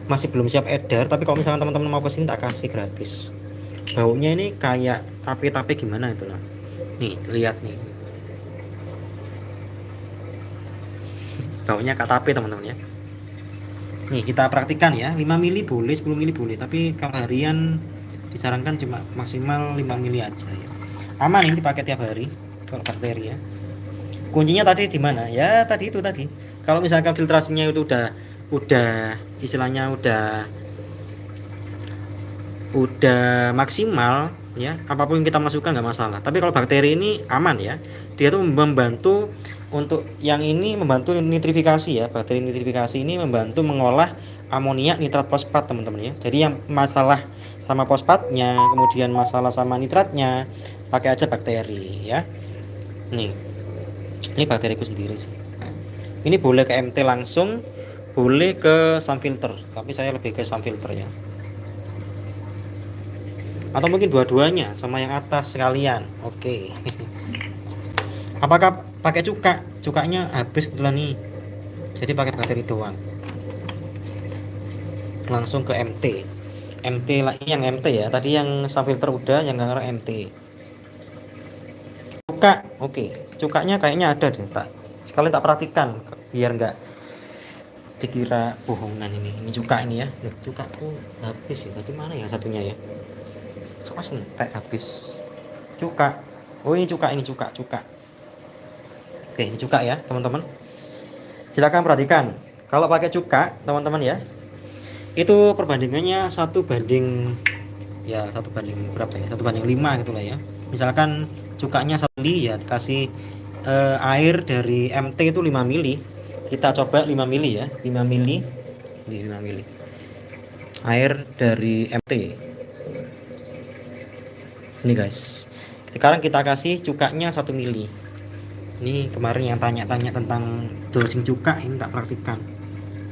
Masih belum siap edar, tapi kalau misalkan teman-teman mau kesini tak kasih gratis. Baunya ini kayak tape-tape gimana itu lah. Nih lihat nih, baunya kayak tape teman-teman ya. Nih kita praktikan ya, 5 mili boleh, 10 mili boleh, tapi kalau harian disarankan cuma maksimal 5 mili aja ya. Aman ini dipakai tiap hari kalau bakteri ya. Kuncinya tadi di mana ya? Tadi kalau misalkan filtrasinya itu udah istilahnya udah maksimal ya, apapun yang kita masukkan nggak masalah. Tapi kalau bakteri ini aman ya, dia tuh membantu untuk yang ini, membantu nitrifikasi ya. Bakteri nitrifikasi ini membantu mengolah amonia nitrat fosfat teman-teman ya. Jadi yang masalah sama fosfatnya, kemudian masalah sama nitratnya, pakai aja bakteri ya. Nih, ini bakteriku sendiri sih. Ini boleh ke MT langsung, boleh ke sun filter, tapi saya lebih ke sun filter ya. Atau mungkin dua-duanya sama yang atas sekalian. Oke. Apakah pakai cukanya habis kebetulan nih, jadi pakai bakteri doang. Langsung ke MT. MT lagi, yang MT ya. Tadi yang subfilter udah, yang sekarang MT. Cuka, oke. Cukanya kayaknya ada deh, tak sekalian tak perhatikan biar nggak dikira bohongan ini. Ini cuka ini ya. Loh, cukaku habis ya. Tadi mana ya satunya ya? Soalnya nih, tak habis. Cuka. Oh, ini cuka, ini cuka. Oke, ini cuka ya, teman-teman. Silakan perhatikan. Kalau pakai cuka, teman-teman ya, itu perbandingannya 1 banding ya, 1 banding berapa ya, 1 banding 5 gitu lah ya. Misalkan cukanya 1 mili ya, dikasih air dari MT itu 5 mili, kita coba 5 mili ya, 5 mili di 5 mili air dari MT ini guys. Sekarang kita kasih cukanya 1 mili. Ini kemarin yang tanya-tanya tentang dosing cuka, ini tak praktikkan.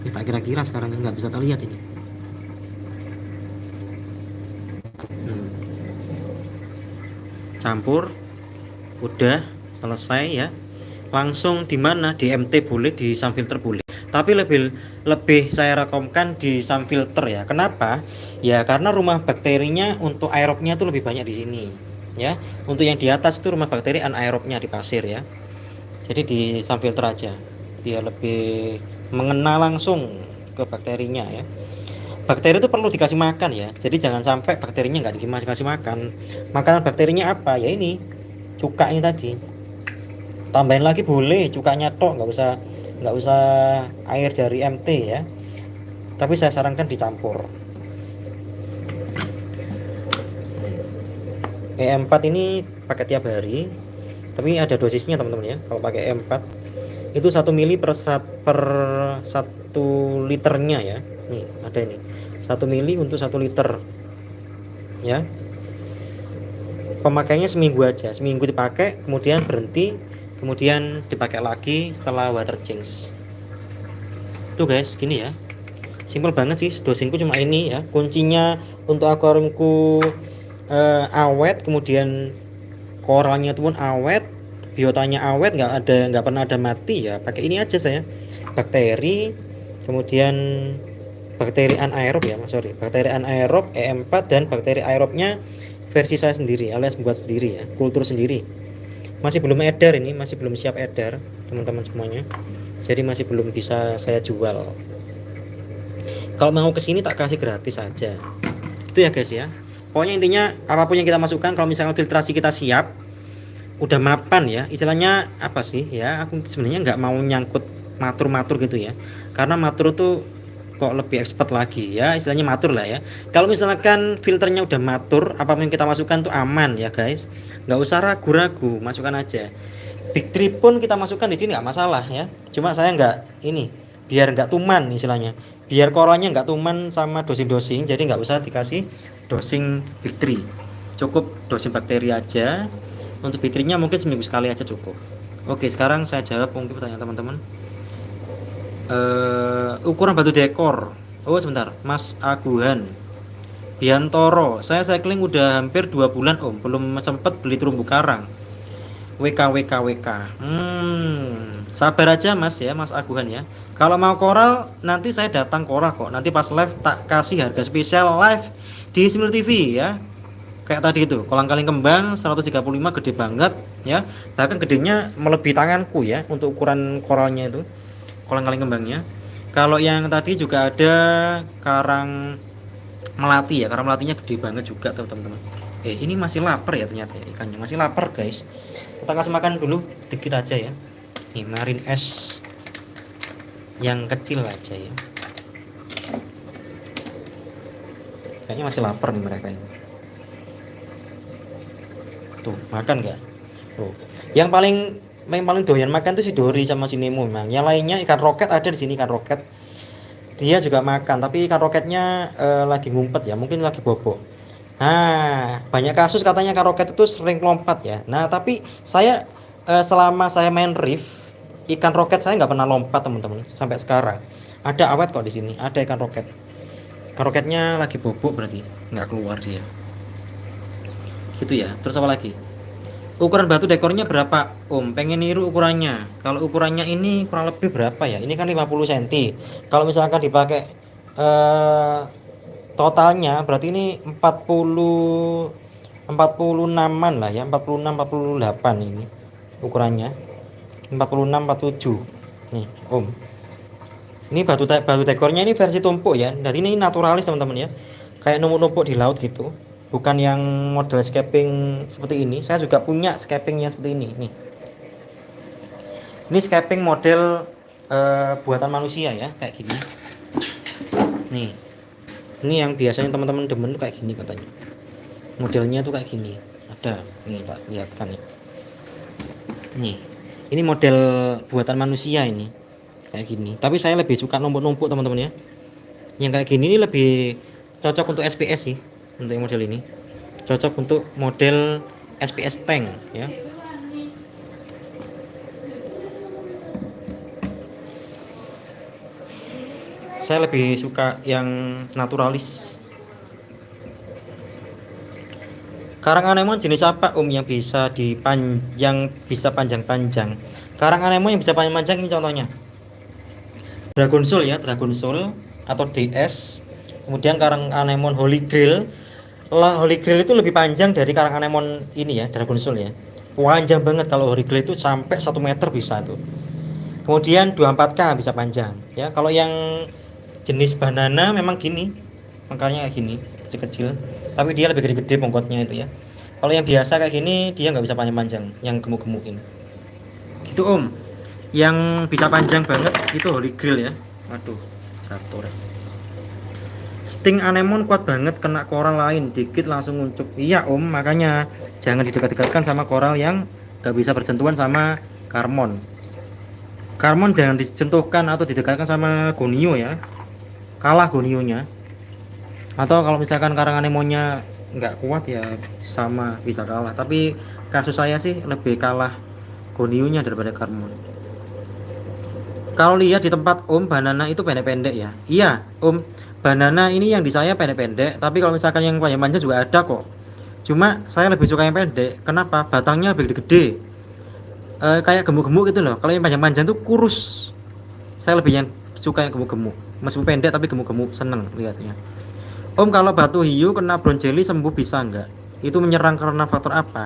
Ini tak kira-kira sekarang nggak bisa terlihat ini. Campur, udah selesai ya. Langsung di mana, di MT boleh, di subfilter boleh. Tapi lebih saya rekomendasikan di subfilter ya. Kenapa? Ya karena rumah bakterinya untuk aerobnya tuh lebih banyak di sini. Ya, untuk yang di atas itu rumah bakteri anaerobnya di pasir ya. Jadi di subfilter aja biar lebih mengena langsung ke bakterinya ya. Bakteri itu perlu dikasih makan ya, jadi jangan sampai bakterinya nggak dikasih makan. Makanan bakterinya apa ya, ini cuka ini tadi. Tambahin lagi boleh cukanya tok, nggak usah air dari MT ya, tapi saya sarankan dicampur. E4 ini pakai tiap hari, tapi ada dosisnya teman-teman ya. Kalau pakai E4 itu 1 mili per 1 liternya ya. Nih ada ini 1 mili untuk 1 liter ya. Pemakaiannya seminggu aja, seminggu dipakai, kemudian berhenti, kemudian dipakai lagi setelah water change. Tuh guys, gini ya, simpel banget sih. Dosingku cuma ini ya. Kuncinya untuk akuariumku awet, kemudian koralnya pun awet, biotanya awet, nggak pernah ada mati ya. Pakai ini aja saya. Bakteri, kemudian bakteri anaerob ya, bakteri anaerob E4 dan bakteri aerobnya versi saya sendiri alias buat sendiri ya, kultur sendiri. Masih belum edar, ini masih belum siap edar teman-teman semuanya, jadi masih belum bisa saya jual. Kalau mau kesini tak kasih gratis aja itu ya guys ya. Pokoknya intinya apapun yang kita masukkan, kalau misalnya filtrasi kita siap, udah mapan ya, istilahnya apa sih ya, aku sebenarnya nggak mau nyangkut matur gitu ya, karena matur tuh kok lebih expert lagi ya, istilahnya matur lah ya. Kalau misalkan filternya udah matur, apapun yang kita masukkan tuh aman ya guys, nggak usah ragu-ragu, masukkan aja. Big Tree pun kita masukkan di sini nggak masalah ya, cuma saya nggak ini, biar nggak tuman istilahnya, biar koralnya nggak tuman sama dosing-dosing, jadi nggak usah dikasih dosing Big Tree, cukup dosing bakteri aja. Untuk Big Tree-nya mungkin seminggu sekali aja cukup. Oke, sekarang saya jawab mungkin pertanyaan teman-teman. Ukuran batu dekor. Oh sebentar, Mas Aguhan Biantoro, saya cycling udah hampir 2 bulan om, belum sempet beli terumbu karang. WK. Sabar aja mas ya, Mas Aguhan ya. Kalau mau koral nanti saya datang koral kok. Nanti pas live tak kasih harga spesial live di Simul TV ya. Kayak tadi itu, kolang-kaling kembang 135 gede banget ya. Bahkan gedenya melebihi tanganku ya untuk ukuran koralnya itu. Kolang-kaling kembangnya. Kalau yang tadi juga ada karang melati ya, karang melatinya gede banget juga teman-teman. Ini masih lapar ya ternyata ya, ikannya masih lapar guys. Kita kasih makan dulu dikit aja ya. Nih marin es yang kecil aja ya. Kayaknya masih lapar nih mereka ini. Tuh makan nggak? Tuh. Yang paling doyan makan tuh si Dori sama si Nemo memang. Yang lainnya ikan roket ada di sini, ikan roket. Dia juga makan, tapi ikan roketnya lagi ngumpet ya, mungkin lagi bobok. Nah, banyak kasus katanya ikan roket itu sering lompat ya. Nah, tapi saya selama saya main reef, ikan roket saya nggak pernah lompat teman-teman sampai sekarang. Ada awet kok di sini, ada ikan roket. Ikan roketnya lagi bobok berarti nggak keluar dia. Gitu ya. Terus apa lagi? Ukuran batu dekornya berapa om? Pengen niru ukurannya. Kalau ukurannya ini kurang lebih berapa ya? Ini kan 50 cm. Kalau misalkan dipakai totalnya berarti ini 46-an lah ya, 46 48 ini ukurannya. 46 47 nih Om. Ini batu dekornya ini versi tumpuk ya. Jadi ini naturalis teman-teman ya, kayak numpuk-numpuk di laut gitu, bukan yang model scaping seperti ini. Saya juga punya scapingnya seperti ini nih. Ini scaping model buatan manusia ya, kayak gini nih. Ini yang biasanya teman-teman demen kayak gini katanya, modelnya tuh kayak gini. Ada nih, tak lihatkan nih. Ini model buatan manusia ini kayak gini, tapi saya lebih suka numpuk-numpuk teman-teman ya. Yang kayak gini ini lebih cocok untuk SPS sih. Untuk yang model ini cocok untuk model SPS tank ya. Saya lebih suka yang naturalis. Karang anemon jenis apa yang bisa panjang-panjang? Karang anemon yang bisa panjang-panjang ini contohnya Dragon Soul ya, Dragon Soul atau DS. Kemudian karang anemon Holy Grail. Holy Grail itu lebih panjang dari karang anemon ini ya, Dragon Soul ya. Panjang banget. Kalau Holy Grail itu sampai 1 meter bisa tuh. Kemudian 24K bisa panjang ya. Kalau yang jenis banana memang gini, makanya kayak gini, kecil-kecil. Tapi dia lebih gede-gede bongkotnya itu ya. Kalau yang biasa kayak gini dia nggak bisa panjang-panjang, yang gemuk-gemuk ini. Gitu Om. Yang bisa panjang banget itu Holy Grail ya. Waduh, jatuh. Sting anemon kuat banget, kena koral lain dikit langsung nguncup. Iya Om, makanya jangan didekat-dekatkan sama koral yang gak bisa bersentuhan sama karmon. Karmon jangan disentuhkan atau didekatkan sama gonio ya, kalah gonionya. Atau kalau misalkan karang anemonnya nggak kuat ya sama bisa kalah, tapi kasus saya sih lebih kalah gonionya daripada karmon. Kalau lihat di tempat Om, banana itu pendek-pendek ya. Iya Om, banana ini yang di saya pendek-pendek, tapi kalau misalkan yang panjang-panjang juga ada kok. Cuma saya lebih suka yang pendek. Kenapa? Batangnya lebih gede, kayak gemuk-gemuk gitu loh. Kalau yang panjang-panjang tuh kurus. Saya lebih yang suka yang gemuk-gemuk. Meskipun pendek tapi gemuk-gemuk, seneng lihatnya. Om, kalau batu hiu kena brown jelly sembuh bisa enggak? Itu menyerang karena faktor apa?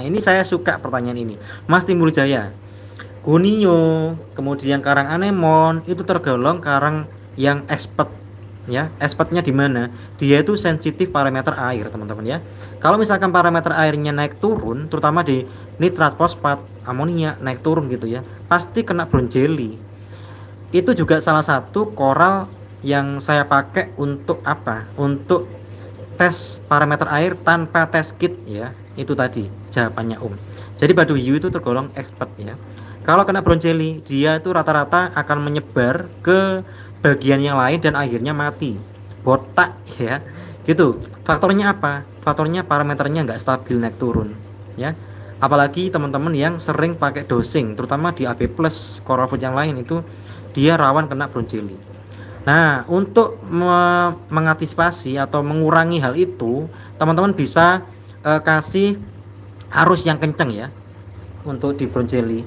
Ini saya suka pertanyaan ini, Mas Timbul Jaya. Gonio, kemudian karang anemon itu tergolong karang yang expert ya. Expertnya di mana? Dia itu sensitif parameter air teman-teman ya. Kalau misalkan parameter airnya naik turun, terutama di nitrat, fosfat, amonia naik turun gitu ya, pasti kena brown jelly. Itu juga salah satu koral yang saya pakai untuk apa? Untuk tes parameter air tanpa tes kit ya. Itu tadi jawabannya Om. Jadi batu hiu itu tergolong expert ya. Kalau kena brown jelly, dia itu rata-rata akan menyebar ke bagian yang lain dan akhirnya mati, botak ya. Gitu. Faktornya apa? Faktornya parameternya nggak stabil, naik turun ya. Apalagi teman-teman yang sering pakai dosing, terutama di AB plus coral food yang lain itu dia rawan kena brown jelly. Nah, untuk mengantisipasi atau mengurangi hal itu, teman-teman bisa kasih arus yang kencang ya. Untuk di brown jelly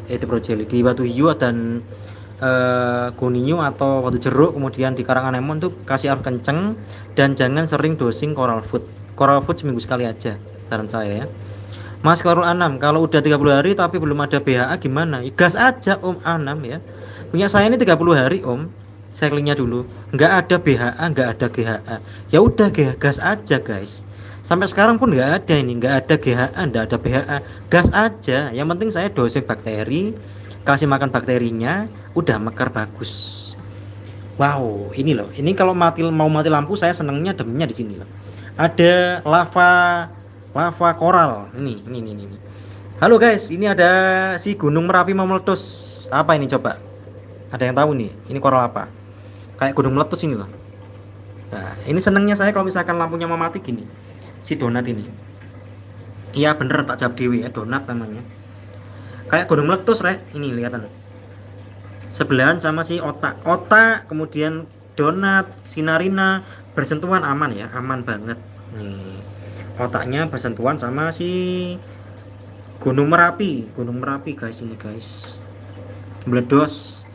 di batu hiu dan gonio atau batu jeruk, kemudian di karang anemon tuh kasih arus kenceng dan jangan sering dosing coral food seminggu sekali aja saran saya ya. Mas Korul Anam, kalau udah 30 hari tapi belum ada BHA gimana? Gas aja Om Anam ya. Punya saya ini 30 hari Om, cyclingnya dulu nggak ada BHA, nggak ada GHA, ya udah gas aja guys. Sampai sekarang pun nggak ada ini, nggak ada GHA, nggak ada BHA, gas aja. Yang penting saya dosing bakteri, kasih makan bakterinya, udah mekar bagus. Wow, ini loh. Ini kalau mau mati lampu saya senengnya demennya di sini loh. Ada lava koral. Ini. Halo guys, ini ada si Gunung Merapi mau meletus. Apa ini coba? Ada yang tahu nih? Ini koral apa? Kayak gunung meletus ini loh. Nah, ini senengnya saya kalau misalkan lampunya mau mati gini. Si donat ini, iya bener tak jawab dewi ya, donat namanya. Kayak gunung meletus rek, ini lihatan sebelahan sama si otak, kemudian donat, sinarina bersentuhan aman ya, aman banget nih. Otaknya bersentuhan sama si gunung merapi guys, ini guys meledos.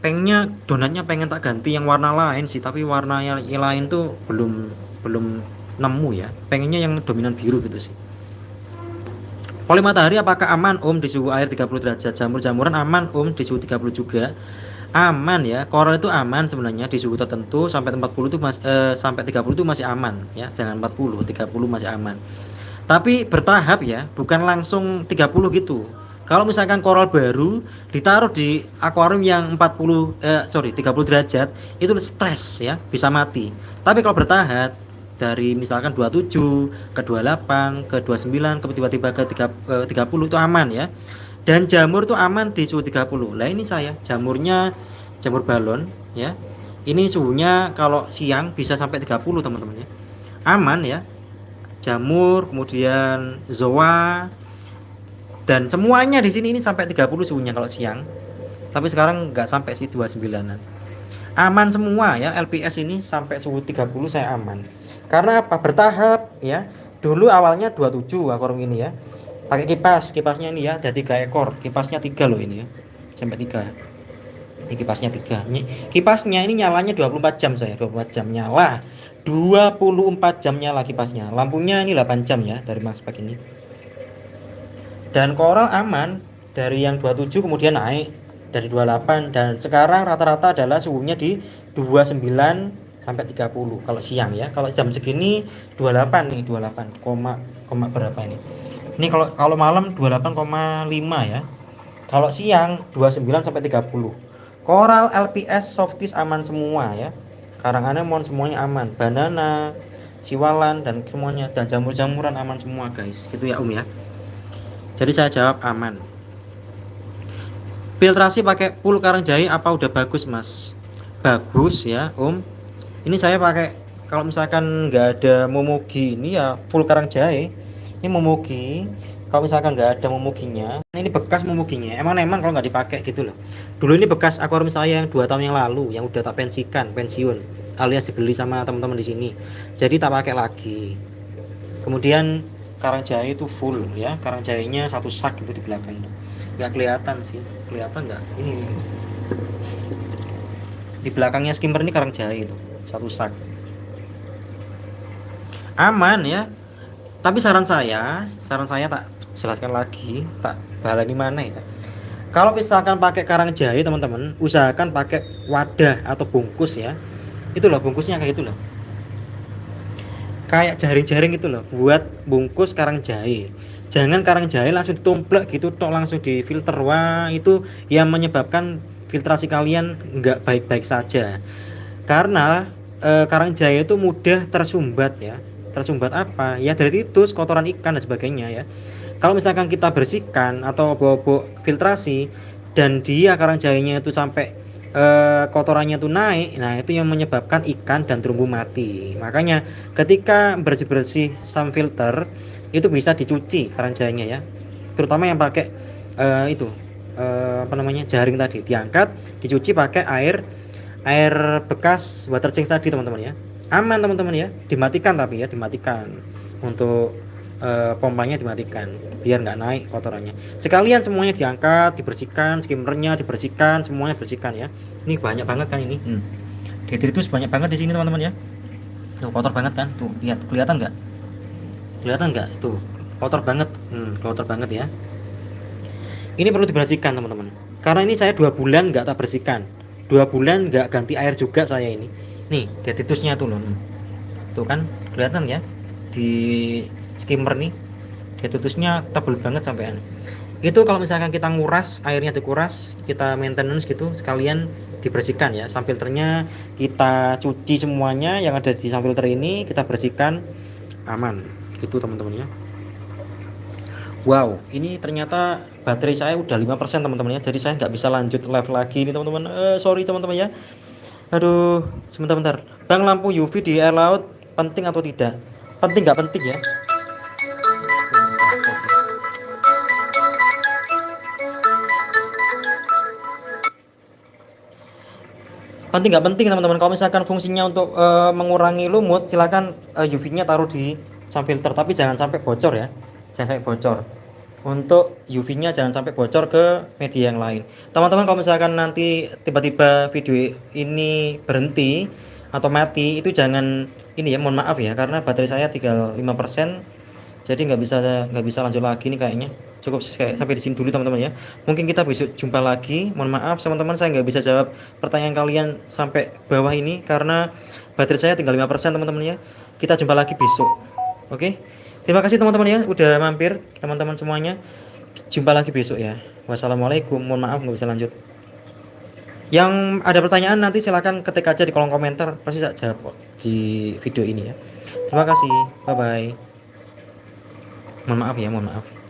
pengennya donatnya pengen tak ganti yang warna lain sih, tapi warna yang lain tuh belum nemu ya, pengennya yang dominan biru gitu sih. Poli matahari apakah aman Om di suhu air 30 derajat? Jamur-jamuran aman Om di suhu 30 juga. Aman ya, koral itu aman sebenarnya di suhu tertentu sampai 40 itu sampai 30 itu masih aman ya. Jangan 40, 30 masih aman. Tapi bertahap ya, bukan langsung 30 gitu. Kalau misalkan koral baru ditaruh di akuarium yang 30 derajat, itu stres ya, bisa mati. Tapi kalau bertahap dari misalkan 27 ke 28 ke 29 ke tiba-tiba ke 30 itu aman ya. Dan jamur itu aman di suhu 30. Lah ini saya jamurnya jamur balon ya. Ini suhunya kalau siang bisa sampai 30 teman-teman ya. Aman ya. Jamur, kemudian zoa dan semuanya di sini ini sampai 30 suhunya kalau siang. Tapi sekarang nggak sampai sih 29-an. Aman semua ya, LPS ini sampai suhu 30 saya aman. Karena apa? Bertahap ya. Dulu awalnya 27 akuarium ini ya. Pakai kipasnya ini ya, jadi 3 ekor. Kipasnya 3 loh ini ya. Sampai 3. Ini kipasnya 3. Kipasnya ini nyalanya 24 jam saya, 24 jam nyala. 24 jam nyala kipasnya. Lampunya ini 8 jam ya dari Maxpack ini. Dan koral aman dari yang 27 kemudian naik dari 28 dan sekarang rata-rata adalah suhunya di 29 sampai 30 kalau siang ya. Kalau jam segini 28 nih, 28, berapa ini? Ini kalau malam 28,5 ya. Kalau siang 29 sampai 30. Koral LPS softies aman semua ya. Karang anemon semuanya aman. Banana, siwalan dan semuanya dan jamur-jamuran aman semua guys. Gitu ya ya. Jadi saya jawab aman. Filtrasi pakai full karang jahe apa udah bagus Mas? Bagus ya Ini saya pakai kalau misalkan nggak ada momogi ini ya full karang jahe. Ini momogi. Kalau misalkan nggak ada momoginya, ini bekas momoginya. Emang kalau nggak dipakai gitu loh. Dulu ini bekas akuarium saya yang 2 tahun yang lalu yang udah tak pensiun alias dibeli sama teman-teman di sini. Jadi tak pakai lagi. Kemudian karang jahe itu full ya, karang jahenya 1 sak gitu di belakang. Nggak kelihatan sih, kelihatan nggak? Ini di belakangnya skimmer ini karang jahe itu 1 sak. Aman ya. Tapi saran saya tak jelaskan lagi, tak balani mana ya. Kalau misalkan pakai karang jahe teman-teman, usahakan pakai wadah atau bungkus ya. Itu loh bungkusnya kayak gitu loh. Kayak jaring-jaring gitu loh, buat bungkus karang jahe. Jangan karang jahe langsung ditumplek gitu tok langsung difilter. Wah, itu yang menyebabkan filtrasi kalian nggak baik-baik saja. Karena karang jahe itu mudah tersumbat ya. Tersumbat apa? Ya dari titus, kotoran ikan dan sebagainya ya. Kalau misalkan kita bersihkan atau bawa filtrasi dan dia karang jahenya itu sampai kotorannya tuh naik, nah itu yang menyebabkan ikan dan terumbu mati. Makanya ketika bersih-bersih sam filter itu bisa dicuci karang jahenya ya, terutama yang pakai jaring tadi diangkat dicuci pakai air bekas water change tadi teman-teman ya. Aman teman-teman ya, dimatikan tapi ya dimatikan untuk pompanya dimatikan biar nggak naik kotorannya. Sekalian semuanya diangkat, dibersihkan, skimmernya dibersihkan, semuanya bersihkan ya. Ini banyak banget kan ini. Detritus banyak banget di sini teman-teman ya. Tuh kotor banget kan? Tuh lihat, kelihatan nggak? Kelihatan nggak? Tuh kotor banget, kotor banget ya. Ini perlu dibersihkan teman-teman. Karena ini saya 2 bulan nggak tak bersihkan, 2 bulan nggak ganti air juga saya ini. Nih detritusnya tuh loh. Tuh kan kelihatan ya di skimmer nih, detritusnya tebal banget sampean. Itu kalau misalkan kita nguras, airnya dikuras, kita maintenance gitu, sekalian dibersihkan ya. Sam filternya kita cuci semuanya yang ada di sam filter ini, kita bersihkan, aman gitu teman-teman ya. Wow, ini ternyata baterai saya udah 5% teman-teman ya. Jadi saya nggak bisa lanjut live lagi nih teman-teman. Sorry teman-teman ya. Aduh, sebentar. Bang, lampu UV di air laut penting atau tidak? Penting nggak penting ya? Penting nggak penting teman-teman. Kalau misalkan fungsinya untuk mengurangi lumut, silakan UV-nya taruh di sam filter, tapi jangan sampai bocor ya. Jangan sampai bocor. untuk UV-nya jangan sampai bocor ke media yang lain. Teman-teman kalau misalkan nanti tiba-tiba video ini berhenti atau mati, itu jangan ini ya, mohon maaf ya, karena baterai saya tinggal 5%, jadi nggak bisa lanjut lagi nih kayaknya. Cukup sampai di sini dulu teman-teman ya. Mungkin kita besok jumpa lagi. Mohon maaf teman-teman, saya nggak bisa jawab pertanyaan kalian sampai bawah ini karena baterai saya tinggal 5% teman-teman ya. Kita jumpa lagi besok. Oke. Terima kasih teman-teman ya udah mampir teman-teman semuanya. Jumpa lagi besok ya. Wassalamualaikum. Mohon maaf nggak bisa lanjut. Yang ada pertanyaan nanti silahkan ketik aja di kolom komentar, pasti saya jawab di video ini ya. Terima kasih. Bye bye. Mohon maaf ya, mohon maaf.